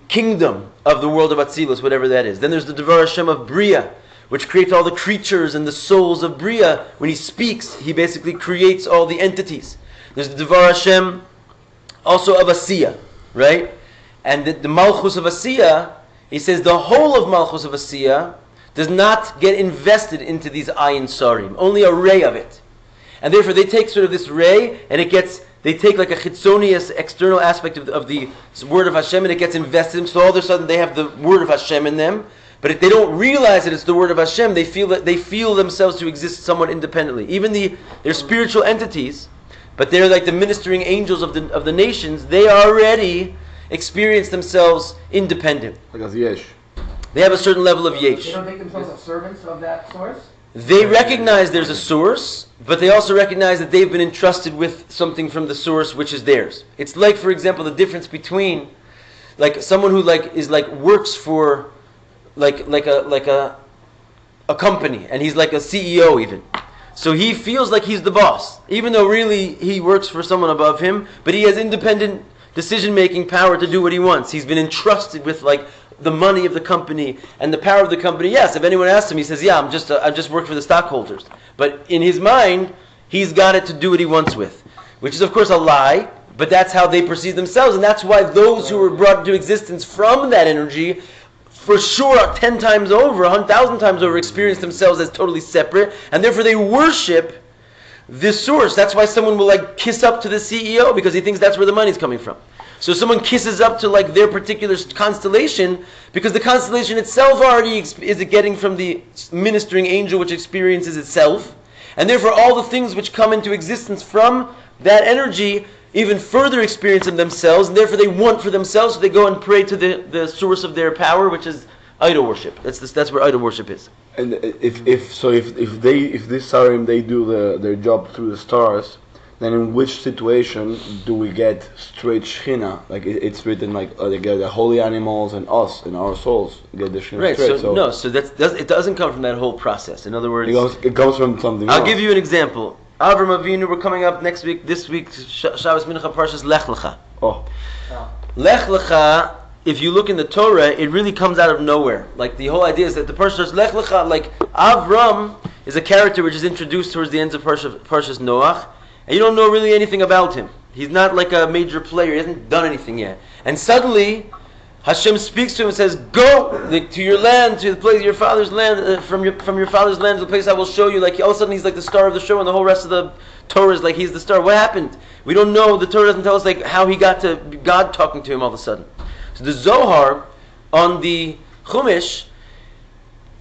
kingdom of the world of Atzilus, whatever that is. Then there's the Devar Hashem of Bria, which creates all the creatures and the souls of Bria. When he speaks, he basically creates all the entities. There's the Devar Hashem also of Asiya, right? And the Malchus of Asiya, he says the whole of Malchus of Asiya does not get invested into these Ayin Sarim, only a ray of it. And therefore they take sort of this ray and they take like a chitzonius external aspect of the word of Hashem and it gets invested in. So all of a sudden they have the word of Hashem in them. But if they don't realize that it's the word of Hashem, they feel themselves to exist somewhat independently. Even they're spiritual entities, but they're like the ministering angels of the nations. They already experience themselves independent. Like as yesh. They have a certain level of yesh. They don't make themselves as servants of that source? They recognize there's a source, but they also recognize that they've been entrusted with something from the source which is theirs. It's like, for example, the difference between like someone who works for a company, and he's like a CEO even. So he feels like he's the boss, even though really he works for someone above him, but he has independent decision-making power to do what he wants. He's been entrusted with like the money of the company and the power of the company. Yes, if anyone asks him, he says, "Yeah, I just work for the stockholders." But in his mind, he's got it to do what he wants with, which is of course a lie. But that's how they perceive themselves, and that's why those who were brought into existence from that energy, for sure, 10 times over, 1,000 times over, experience themselves as totally separate, and therefore they worship this source. That's why someone will like kiss up to the CEO because he thinks that's where the money's coming from. So someone kisses up to like their particular constellation because the constellation itself already is getting from the ministering angel which experiences itself. And therefore all the things which come into existence from that energy even further experience them themselves, and therefore they want for themselves, so they go and pray to the source of their power, which is idol worship. That's where idol worship is. And if this Sarim they do their job through the stars, then in which situation do we get straight Shechina? Like it's written like they get the holy animals and us and our souls get the Shechina Right. straight. So it doesn't come from that whole process. In other words, it comes from something I'll else. give you an example. Avram Avinu, we're coming up this week, Shabbos Mincha Parshas Lech Lecha. Oh. Lech Lecha, if you look in the Torah, it really comes out of nowhere. Like the whole idea is that the Parshas Lech Lecha, like Avram is a character which is introduced towards the end of Parshas Noach, and you don't know really anything about him. He's not like a major player, he hasn't done anything yet. And suddenly, Hashem speaks to him and says, "Go to your land, to the place your father's land, from your father's land to the place I will show you." Like all of a sudden, he's like the star of the show, and the whole rest of the Torah is like he's the star. What happened? We don't know. The Torah doesn't tell us like how he got to God talking to him all of a sudden. So the Zohar on the Chumash,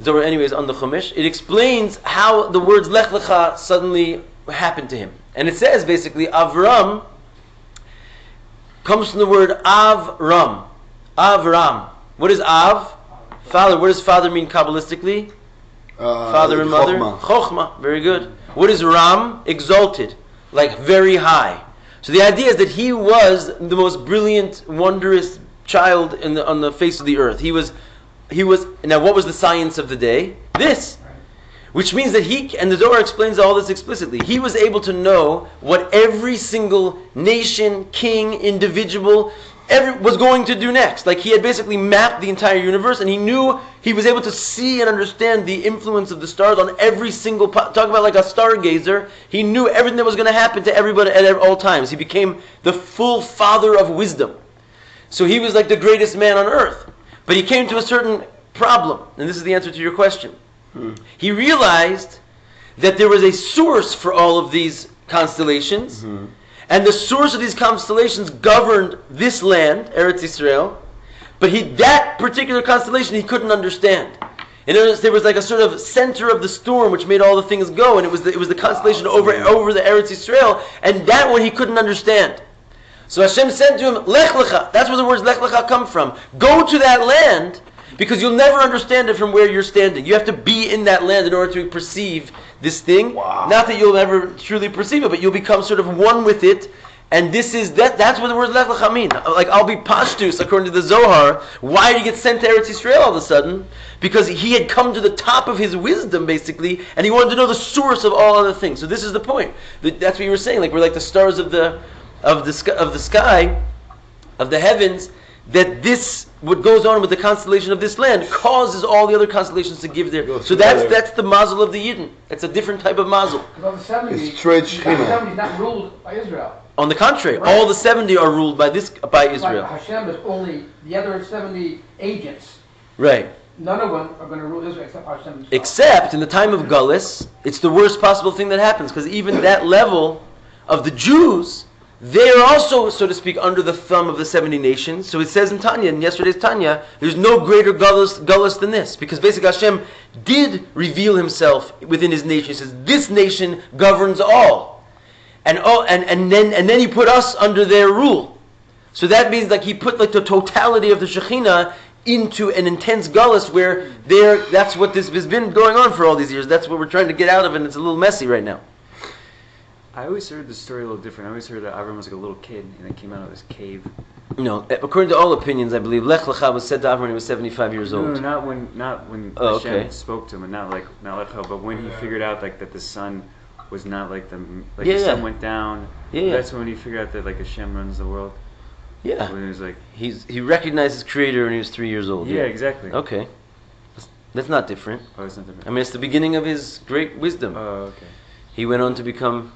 on the Chumash, it explains how the words Lech Lecha suddenly happened to him, and it says basically Avram comes from the word Avram. Avram. What is Av? Father. What does father mean Kabbalistically? Father and mother? Chokhmah. Very good. What is Ram? Exalted. Like very high. So the idea is that he was the most brilliant, wondrous child on the face of the earth. He was. Now what was the science of the day? This. Which means that and the Zohar explains all this explicitly, he was able to know what every single nation, king, individual, was going to do next. Like he had basically mapped the entire universe, and he was able to see and understand the influence of the stars on every single, talk about like a stargazer, he knew everything that was going to happen to everybody at all times. He became the full father of wisdom. So he was like the greatest man on earth. But he came to a certain problem, and this is the answer to your question. He realized that there was a source for all of these constellations, and the source of these constellations governed this land, Eretz Yisrael, but that particular constellation he couldn't understand. In other words, there was like a sort of center of the storm which made all the things go, and it was the constellation over the Eretz Yisrael, and that one he couldn't understand. So Hashem said to him, Lech Lecha, that's where the words Lech Lecha come from. Go to that land, because you'll never understand it from where you're standing. You have to be in that land in order to perceive this thing. Wow. Not that you'll ever truly perceive it, but you'll become sort of one with it. And that's what the word Lech Lecha mean. Like, I'll be Pashtus, according to the Zohar. Why did he get sent to Eretz Yisrael all of a sudden? Because he had come to the top of his wisdom, basically, and he wanted to know the source of all other things. So this is the point. That's what you were saying. Like, we're like the stars of the sky, of the heavens, that this, what goes on with the constellation of this land, causes all the other constellations to give their. So that's the mazel of the Yidden. That's a different type of mazel. Because the 70 It's straight the Shechina. 70 is not ruled by Israel. On the contrary, Right. all the 70 are ruled by Like Israel. Hashem is only the other 70 agents. Right. None of them are going to rule Israel except Hashem himself. Except in the time of Gullus, it's the worst possible thing that happens, because even that level of the Jews, they are also, so to speak, under the thumb of the 70 nations. So it says in Tanya, in yesterday's Tanya, there's no greater Gullus than this. Because basically Hashem did reveal himself within his nation. He says, this nation governs all. And then he put us under their rule. So that means like he put like the totality of the Shekhinah into an intense Gullus where that's what this has been going on for all these years. That's what we're trying to get out of, and it's a little messy right now. I always heard the story a little different. I always heard that Avram was like a little kid and then came out of this cave. No, according to all opinions, I believe Lech Lecha was said to Avram when he was 75 years old. No, not when Oh, Hashem okay. spoke to him, and not Lecha, but when he figured out like that the sun was not like the Yeah, the sun yeah. went down. Yeah. That's when he figured out that like Hashem runs the world. Yeah. When he was like, He recognized his creator when he was 3 years old. yeah, exactly. Okay. That's not different. Oh, it's not different. I mean, it's the beginning of his great wisdom. Oh, okay. He went on to become.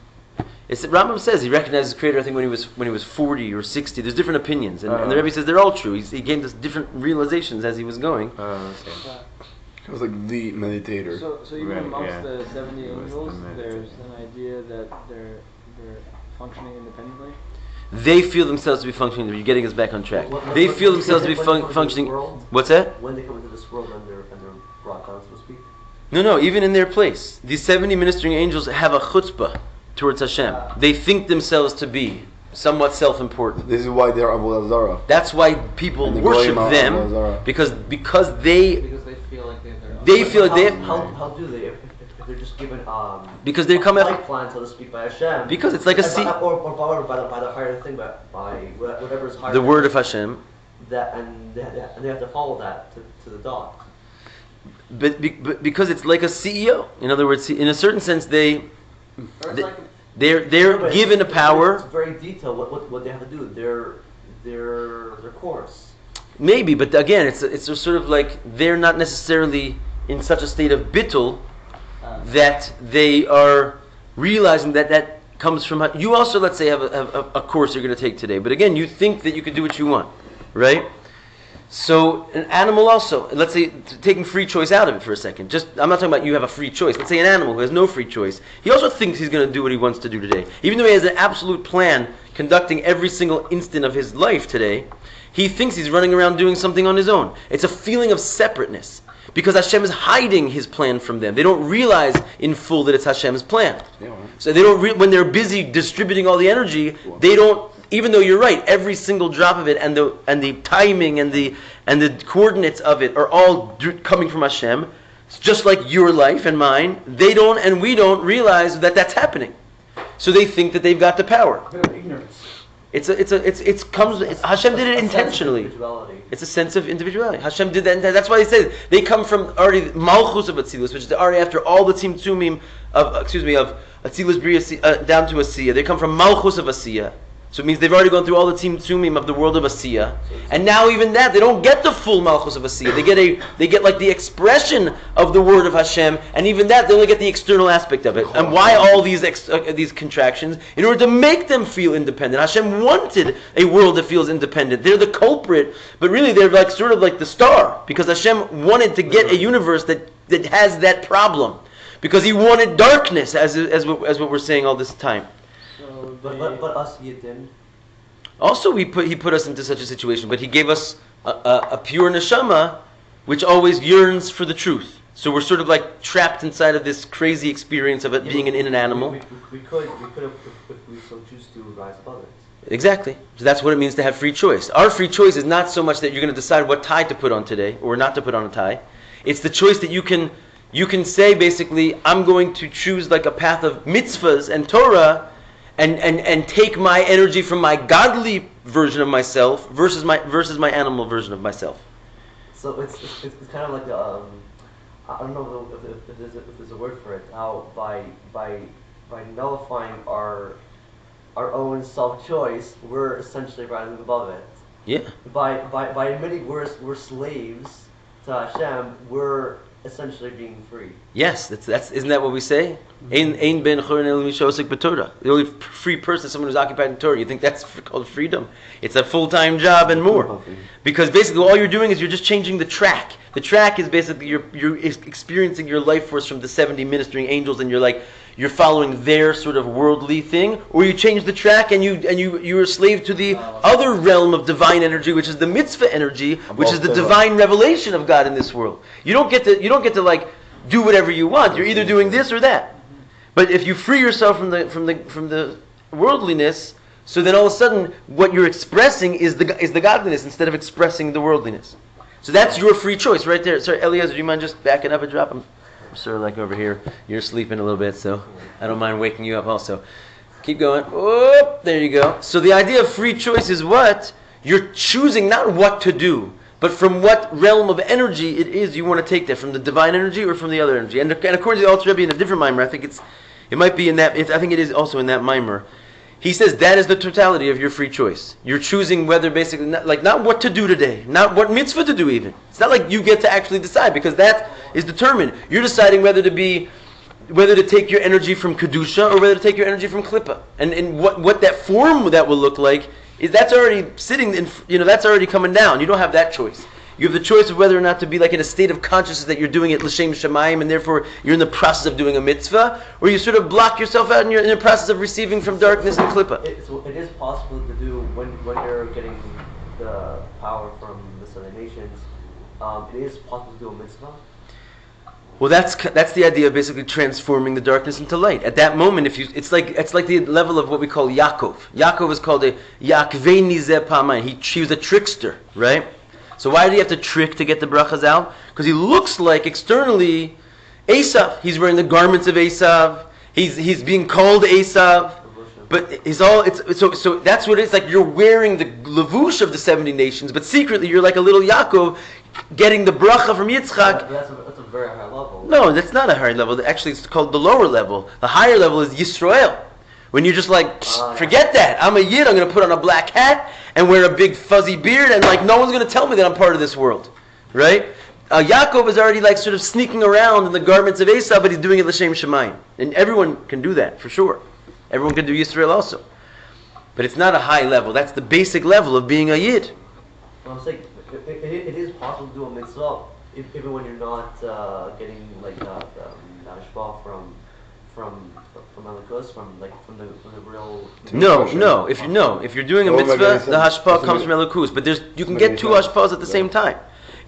Rambam says he recognized his creator. I think when he was 40 or 60. There's different opinions, and the Rebbe says they're all true. He gained this different realizations as he was going. Oh, okay. He was like the meditator. So even Right, amongst yeah. the 70 He was the angels, meditator. there's an idea that they're functioning independently. They feel themselves to be functioning. You're getting us back on track. What- They what- feel what- themselves to be when they come into functioning. this world? What's that? When they come into this world and they're brought down, so to speak. No, even in their place. These 70 ministering angels have a chutzpah towards Hashem. They think themselves to be somewhat self-important. This is why they're Avodah Zarah. That's why people And the worship Goyim are them, Avodah Zarah. because they Because they feel like They feel how, they- how do they if they're just given because they come a out. life plan, so to speak, by Hashem? Because it's like a And seed. or by the higher thing, by whatever is higher. The word of Hashem. That and they have to follow that to the dot. But because it's like a CEO. In other words, in a certain sense, they're But given a power. It's very detailed what they have to do. Their course. Maybe, but again, it's a sort of like they're not necessarily in such a state of bittul that they are realizing that comes from. You also, let's say, have a course you're going to take today, but again, you think that you can do what you want, right? So an animal also, let's say, taking free choice out of it for a second. I'm not talking about you have a free choice. Let's say an animal who has no free choice. He also thinks he's going to do what he wants to do today. Even though he has an absolute plan conducting every single instant of his life today, he thinks he's running around doing something on his own. It's a feeling of separateness. Because Hashem is hiding His plan from them. They don't realize in full that it's Hashem's plan. So they don't. When they're busy distributing all the energy, they don't. Even though you're right, every single drop of it and the timing and the coordinates of it are all coming from Hashem. It's just like your life and mine. They don't, and we don't realize that that's happening. So they think that they've got the power. A bit of ignorance. Hashem did it intentionally. Individuality. It's a sense of individuality. Hashem did that, and that's why they said they come from already Malchus of Atzilus, which is already after all the Tzimtzumim of Atzilus Bria down to Asiya. They come from Malchus of Asiya. So it means they've already gone through all the Tzimtzumim of the world of Asiya, and now even that they don't get the full Malchus of Asiya. They get like the expression of the word of Hashem, and even that they only get the external aspect of it. And why all these contractions? In order to make them feel independent. Hashem wanted a world that feels independent. They're the culprit, but really they're like sort of like the star, because Hashem wanted to get a universe that has that problem, because He wanted darkness, as what we're saying all this time. But us Yidden. Also, He put us into such a situation, but He gave us a pure neshama, which always yearns for the truth. So we're sort of like trapped inside of this crazy experience of it being in an animal. We could have, if we so choose to, rise above it. Exactly. So that's what it means to have free choice. Our free choice is not so much that you're going to decide what tie to put on today or not to put on a tie. It's the choice that you can say basically, I'm going to choose like a path of mitzvahs and Torah. And take my energy from my godly version of myself versus my animal version of myself. So it's kind of like I don't know if there's a word for it. How by nullifying our own self-choice, we're essentially rising above it. Yeah. By admitting we're slaves to Hashem, we're essentially being free. Yes, that's isn't that what we say? Ein ben chorin el mi she'osek b'Torah. The only free person is someone who's occupied in Torah. You think that's called freedom? It's a full-time job and more. Because basically all you're doing is you're just changing the track. The track is basically you're experiencing your life force from the 70 ministering angels, and you're following their sort of worldly thing, or you change the track and you're a slave to the other realm of divine energy, which is the mitzvah energy, which is the divine revelation of God in this world. You don't get to like do whatever you want. You're either doing this or that. But if you free yourself from the worldliness, so then all of a sudden what you're expressing is the godliness instead of expressing the worldliness. So that's your free choice right there. Sorry, Eliezer, do you mind just backing up a drop? I'm sort of like over here. You're sleeping a little bit, so I don't mind waking you up also. Keep going. Oh, there you go. So the idea of free choice is what? You're choosing not what to do, but from what realm of energy it is you want to take that, from the divine energy or from the other energy. And according to the Alter Rebbe in a different mimer, I think it might be in that. I think it is also in that mimer. He says that is the totality of your free choice. You're choosing whether basically, not what to do today, not what mitzvah to do even. It's not like you get to actually decide, because that is determined. You're deciding whether to take your energy from kedusha or whether to take your energy from klippa. And what that form that will look like is that's already sitting in, that's already coming down. You don't have that choice. You have the choice of whether or not to be like in a state of consciousness that you're doing it l'shem shamayim, and therefore you're in the process of doing a mitzvah, or you sort of block yourself out and you're in the process of receiving from darkness and klippa. So it is possible to do when you're getting the power from the Southern nations. It is possible to do a mitzvah. Well, that's the idea of basically transforming the darkness into light. At that moment, it's like the level of what we call Yaakov. Yaakov is called a Yaakveni Zeh Pamayim. He was a trickster, right? So why did he have to trick to get the brachas out? Because he looks like externally Esav. He's wearing the garments of Esav. He's being called Esav. But so that's what it's like. You're wearing the levush of the 70 nations, but secretly you're like a little Yaakov, getting the bracha from Yitzchak. That's a very high level. No, that's not a high level. Actually, it's called the lower level. The higher level is Yisrael. When you're just like, forget that. I'm a Yid. I'm going to put on a black hat and wear a big fuzzy beard, and like no one's going to tell me that I'm part of this world, right? Yaakov is already like sort of sneaking around in the garments of Esau, but he's doing it l'shem shamayim, and everyone can do that for sure. Everyone can do Yisrael also, but it's not a high level. That's the basic level of being a Yid. Well, I'm saying it is possible to do a mitzvah even when you're not getting like the hashpah from Elikos, from the real. No. If you're doing a mitzvah, the hashpah comes from Elikos. But you can get two hashpahs at the same time.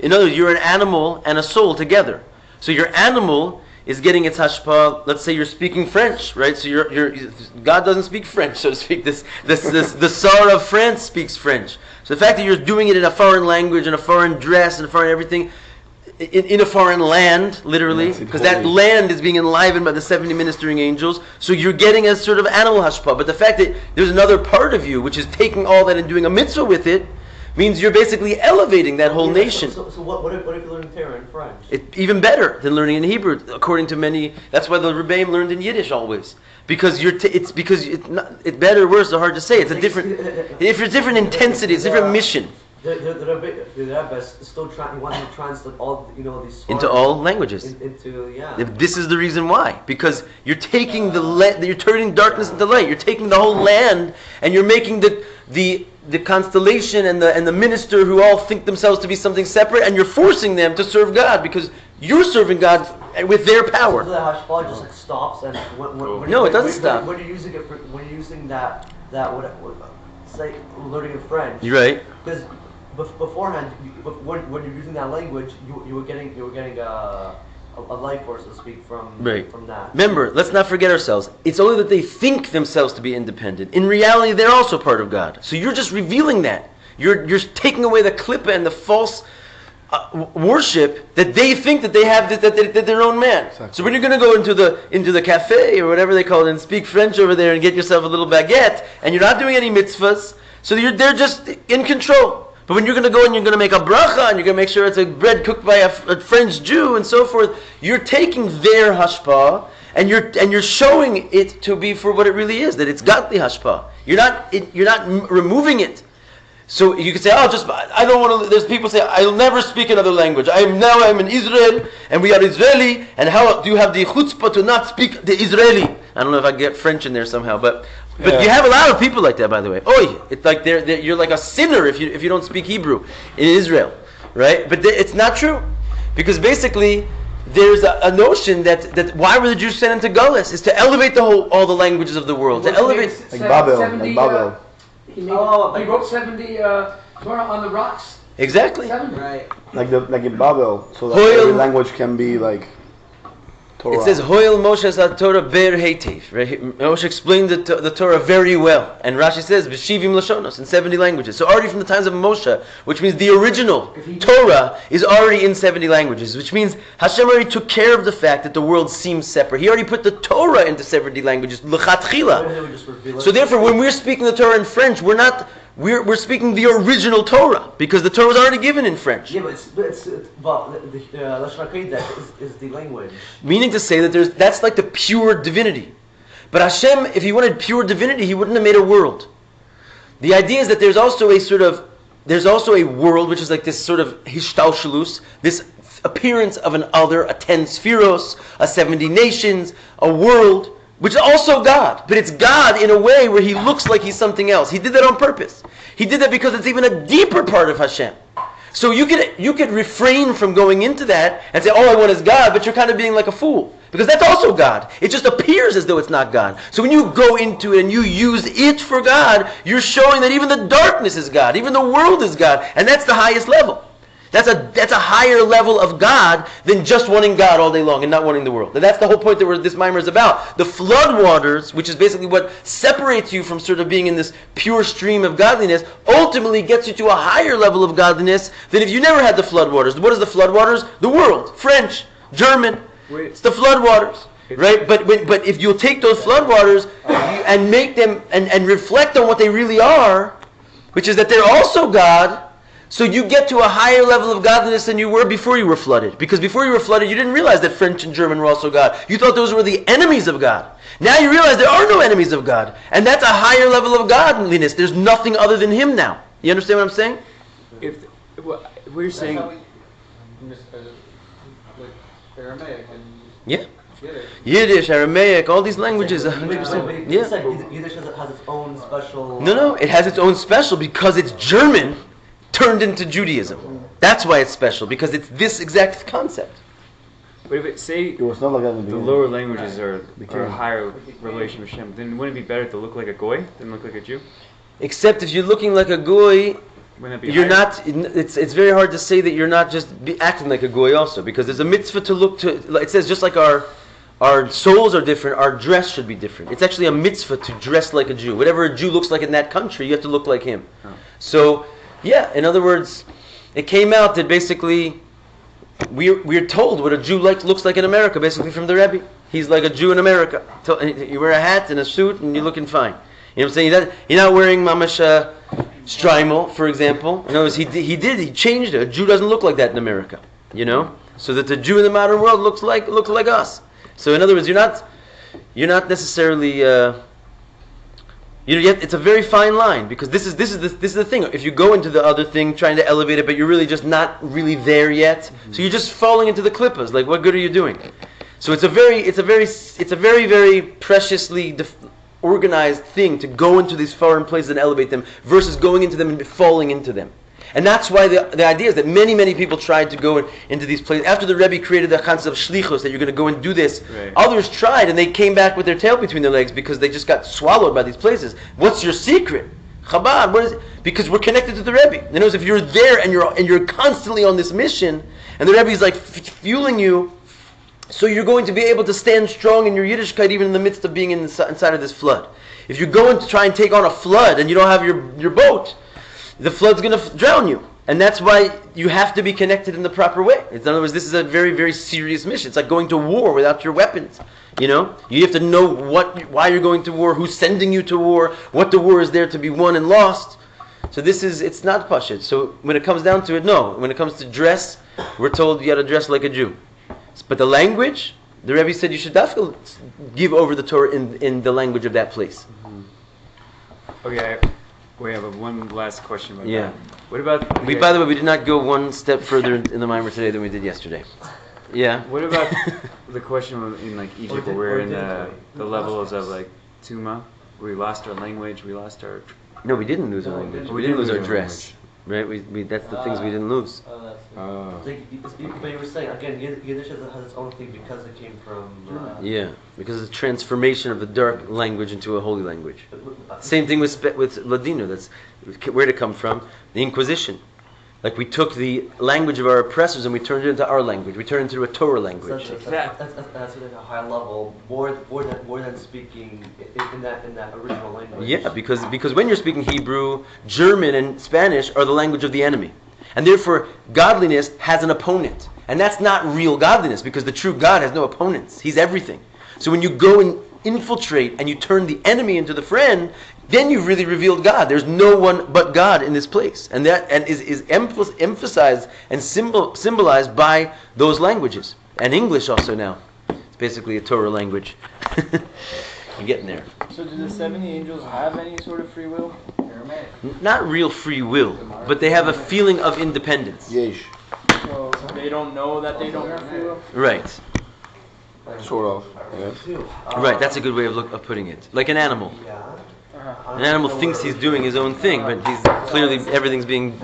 In other words, you're an animal and a soul together. So your animal is getting its hashpah. Let's say you're speaking French, right? So God doesn't speak French, so to speak. The Tsar of France speaks French. So the fact that you're doing it in a foreign language, in a foreign dress, in a foreign everything, in a foreign land, literally, because that land is being enlivened by the 70 ministering angels, so you're getting a sort of animal hashpah. But the fact that there's another part of you which is taking all that and doing a mitzvah with it, means you're basically elevating that whole nation. So what if you learn Torah in French? Even better than learning in Hebrew, according to many. That's why the Rabbi learned in Yiddish always, because it's better or worse. It's hard to say. It's a different. If it's different intensity, it's a different mission. The Rabbi is still wanting to translate all these into all languages. This is the reason why, because you're taking you're turning darkness into light. You're taking the whole land and you're making the constellation and the minister who all think themselves to be something separate, and you're forcing them to serve God because you're serving God with their power. So the hashpah just like stops, and it doesn't stop. When you're using it, when you're using that say learning in French, you're right. Because beforehand, when you're using that language, you were getting a life force to speak from that. Remember, let's not forget ourselves. It's only that they think themselves to be independent. In reality, they're also part of God. So you're just revealing that. You're taking away the klippa and the false worship that they think that they have, that they're their own man. Exactly. So when you're going to go into the cafe or whatever they call it and speak French over there and get yourself a little baguette, and you're not doing any mitzvahs, so they're just in control. But when you're going to go and you're going to make a bracha and you're going to make sure it's a bread cooked by a French Jew and so forth, you're taking their hashpah and you're showing it to be for what it really is, that it's godly hashpah. You're not removing it. So you can say, I don't want to. There's people say, I'll never speak another language. I'm in Israel and we are Israeli. And how do you have the chutzpah to not speak the Israeli? I don't know if I get French in there somehow, but you have a lot of people like that, by the way. It's like you're like a sinner if you don't speak Hebrew in Israel, right? But it's not true, because basically there's a notion that why were the Jews sent into Gullus is to elevate all the languages of the world, to elevate like Babel. He wrote 70 Torah on the rocks. Exactly. 70. Right. Like in Babel, so that every language can be like Torah. It says Hoyel Moshe Torah ber heitiv. Moshe explained the Torah very well, and Rashi says B'shivim Lashonos in 70 languages. So already from the times of Moshe, which means the original Torah is already in 70 languages, which means Hashem already took care of the fact that the world seems separate. He already put the Torah into 70 languages, l'chatchila. So therefore, when we're speaking the Torah in French, we're speaking the original Torah, because the Torah was already given in French. Yeah, but the Lashon HaKodesh is the language. Meaning to say that that's like the pure divinity. But Hashem, if He wanted pure divinity, He wouldn't have made a world. The idea is that there's also a world which is like this sort of hishtalshalus, this appearance of an other, a 10 spheros, a 70 nations, a world, which is also God. But it's God in a way where He looks like He's something else. He did that on purpose. He did that because it's even a deeper part of Hashem. So you could refrain from going into that and say, all I want is God, but you're kind of being like a fool. Because that's also God. It just appears as though it's not God. So when you go into it and you use it for God, you're showing that even the darkness is God, even the world is God, and that's the highest level. That's a higher level of God than just wanting God all day long and not wanting the world. And that's the whole point that this mimer is about. The flood waters, which is basically what separates you from sort of being in this pure stream of godliness, ultimately gets you to a higher level of godliness than if you never had the flood waters. What is the flood waters? The world. French, German. It's the flood waters. Right? But if you'll take those flood waters and make them and reflect on what they really are, which is that they're also God, so you get to a higher level of godliness than you were before you were flooded. Because before you were flooded, you didn't realize that French and German were also God. You thought those were the enemies of God. Now you realize there are no enemies of God. And that's a higher level of godliness. There's nothing other than Him now. You understand what I'm saying? If what you're saying, Like Aramaic and Yeah. Yiddish. Yiddish, Aramaic, all these languages. Wait, 100%. you Yeah. said Yiddish has its own special... No, it has its own special because it's German turned into Judaism. That's why it's special, because it's this exact concept. but if it say It was not like that in the the beginning. lower languages are Became- a higher relation with Hashem, then wouldn't it be better to look like a goy than look like a Jew? Except if you're looking like a goy, Wouldn't that be you're higher? not. It's very hard to say that you're not just acting like a goy also, because there's a mitzvah to look to. It says just like our souls are different, our dress should be different. It's actually a mitzvah to dress like a Jew. Whatever a Jew looks like in that country, you have to look like him. Oh. So, yeah, in other words, it came out that basically we're told what a Jew looks like in America, basically from the Rabbi. He's like a Jew in America. You wear a hat and a suit and you're looking fine. You know what I'm saying? You're not wearing mamash Streimel, for example. In other words, he changed it. A Jew doesn't look like that in America. You know? So that the Jew in the modern world looks like us. So in other words, you're not necessarily it's a very fine line, because this is the thing. If you go into the other thing trying to elevate it, but you're really just not really there yet, so you're just falling into the klippas. Like, what good are you doing? So it's a very very preciously organized thing to go into these foreign places and elevate them, versus going into them and falling into them. And that's why the idea is that many people tried to go into these places. After the Rebbe created the concept of shlichus, that you're going to go and do this, Right. Others tried and they came back with their tail between their legs because they just got swallowed by these places. What's your secret? Chabad, what is it? Because we're connected to the Rebbe. In other words, if you're there and you're constantly on this mission, and the Rebbe is like fueling you, so you're going to be able to stand strong in your Yiddishkeit even in the midst of being inside of this flood. If you're going to try and take on a flood and you don't have your boat, the flood's going to drown you. And that's why you have to be connected in the proper way. In other words, this is a very, very serious mission. It's like going to war without your weapons. You know? You have to know why you're going to war, who's sending you to war, what the war is there to be won and lost. So it's not pashut. So when it comes down to it, no. When it comes to dress, we're told you got to dress like a Jew. But the language, the Rebbe said you should definitely give over the Torah in the language of that place. Okay, we have one last question about Yeah. that. What about... By the way, we did not go one step further in the mimer today than we did yesterday. Yeah. What about the question in like Egypt, where we're in the levels of like Tuma, where we lost our language, we lost our... No, we didn't lose our language. We didn't lose our dress. Right? We that's the things we didn't lose. But you were saying, again, Yiddish has its own thing because it came from... Yeah, because of the transformation of the dark language into a holy language. Same thing with Ladino. That's where did it come from? The Inquisition. Like, we took the language of our oppressors and we turned it into our language. We turned it into a Torah language. That's at a high level, more than speaking in that original language. Yeah, because when you're speaking Hebrew, German and Spanish are the language of the enemy. And therefore, godliness has an opponent. And that's not real godliness, because the true God has no opponents. He's everything. So when you go and infiltrate and you turn the enemy into the friend, then you've really revealed God. There's no one but God in this place. And that is emphasized and symbolized by those languages. And English also now. It's basically a Torah language. I'm getting there. So do the 70 angels have any sort of free will? Not real free will, but they have a feeling of independence. Yesh. So they don't know that they don't have free will? Right. Sort of. Yes. Right, that's a good way of putting it. Like an animal. Yeah. An animal thinks he's doing his own thing, but he's clearly everything's being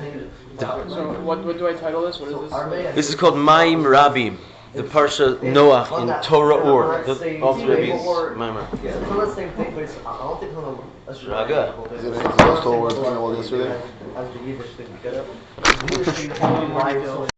So what do I title this? What is this? This is called Mayim Rabbi, the Parsha Noach in Torah Or. All three Rabbis. Mayim Rabbi. Yeah, it's not the same thing, but it's, I don't think it's on the Raga. Is it supposed to work yesterday? As the Yiddish thing, you get it? The Yiddish thing is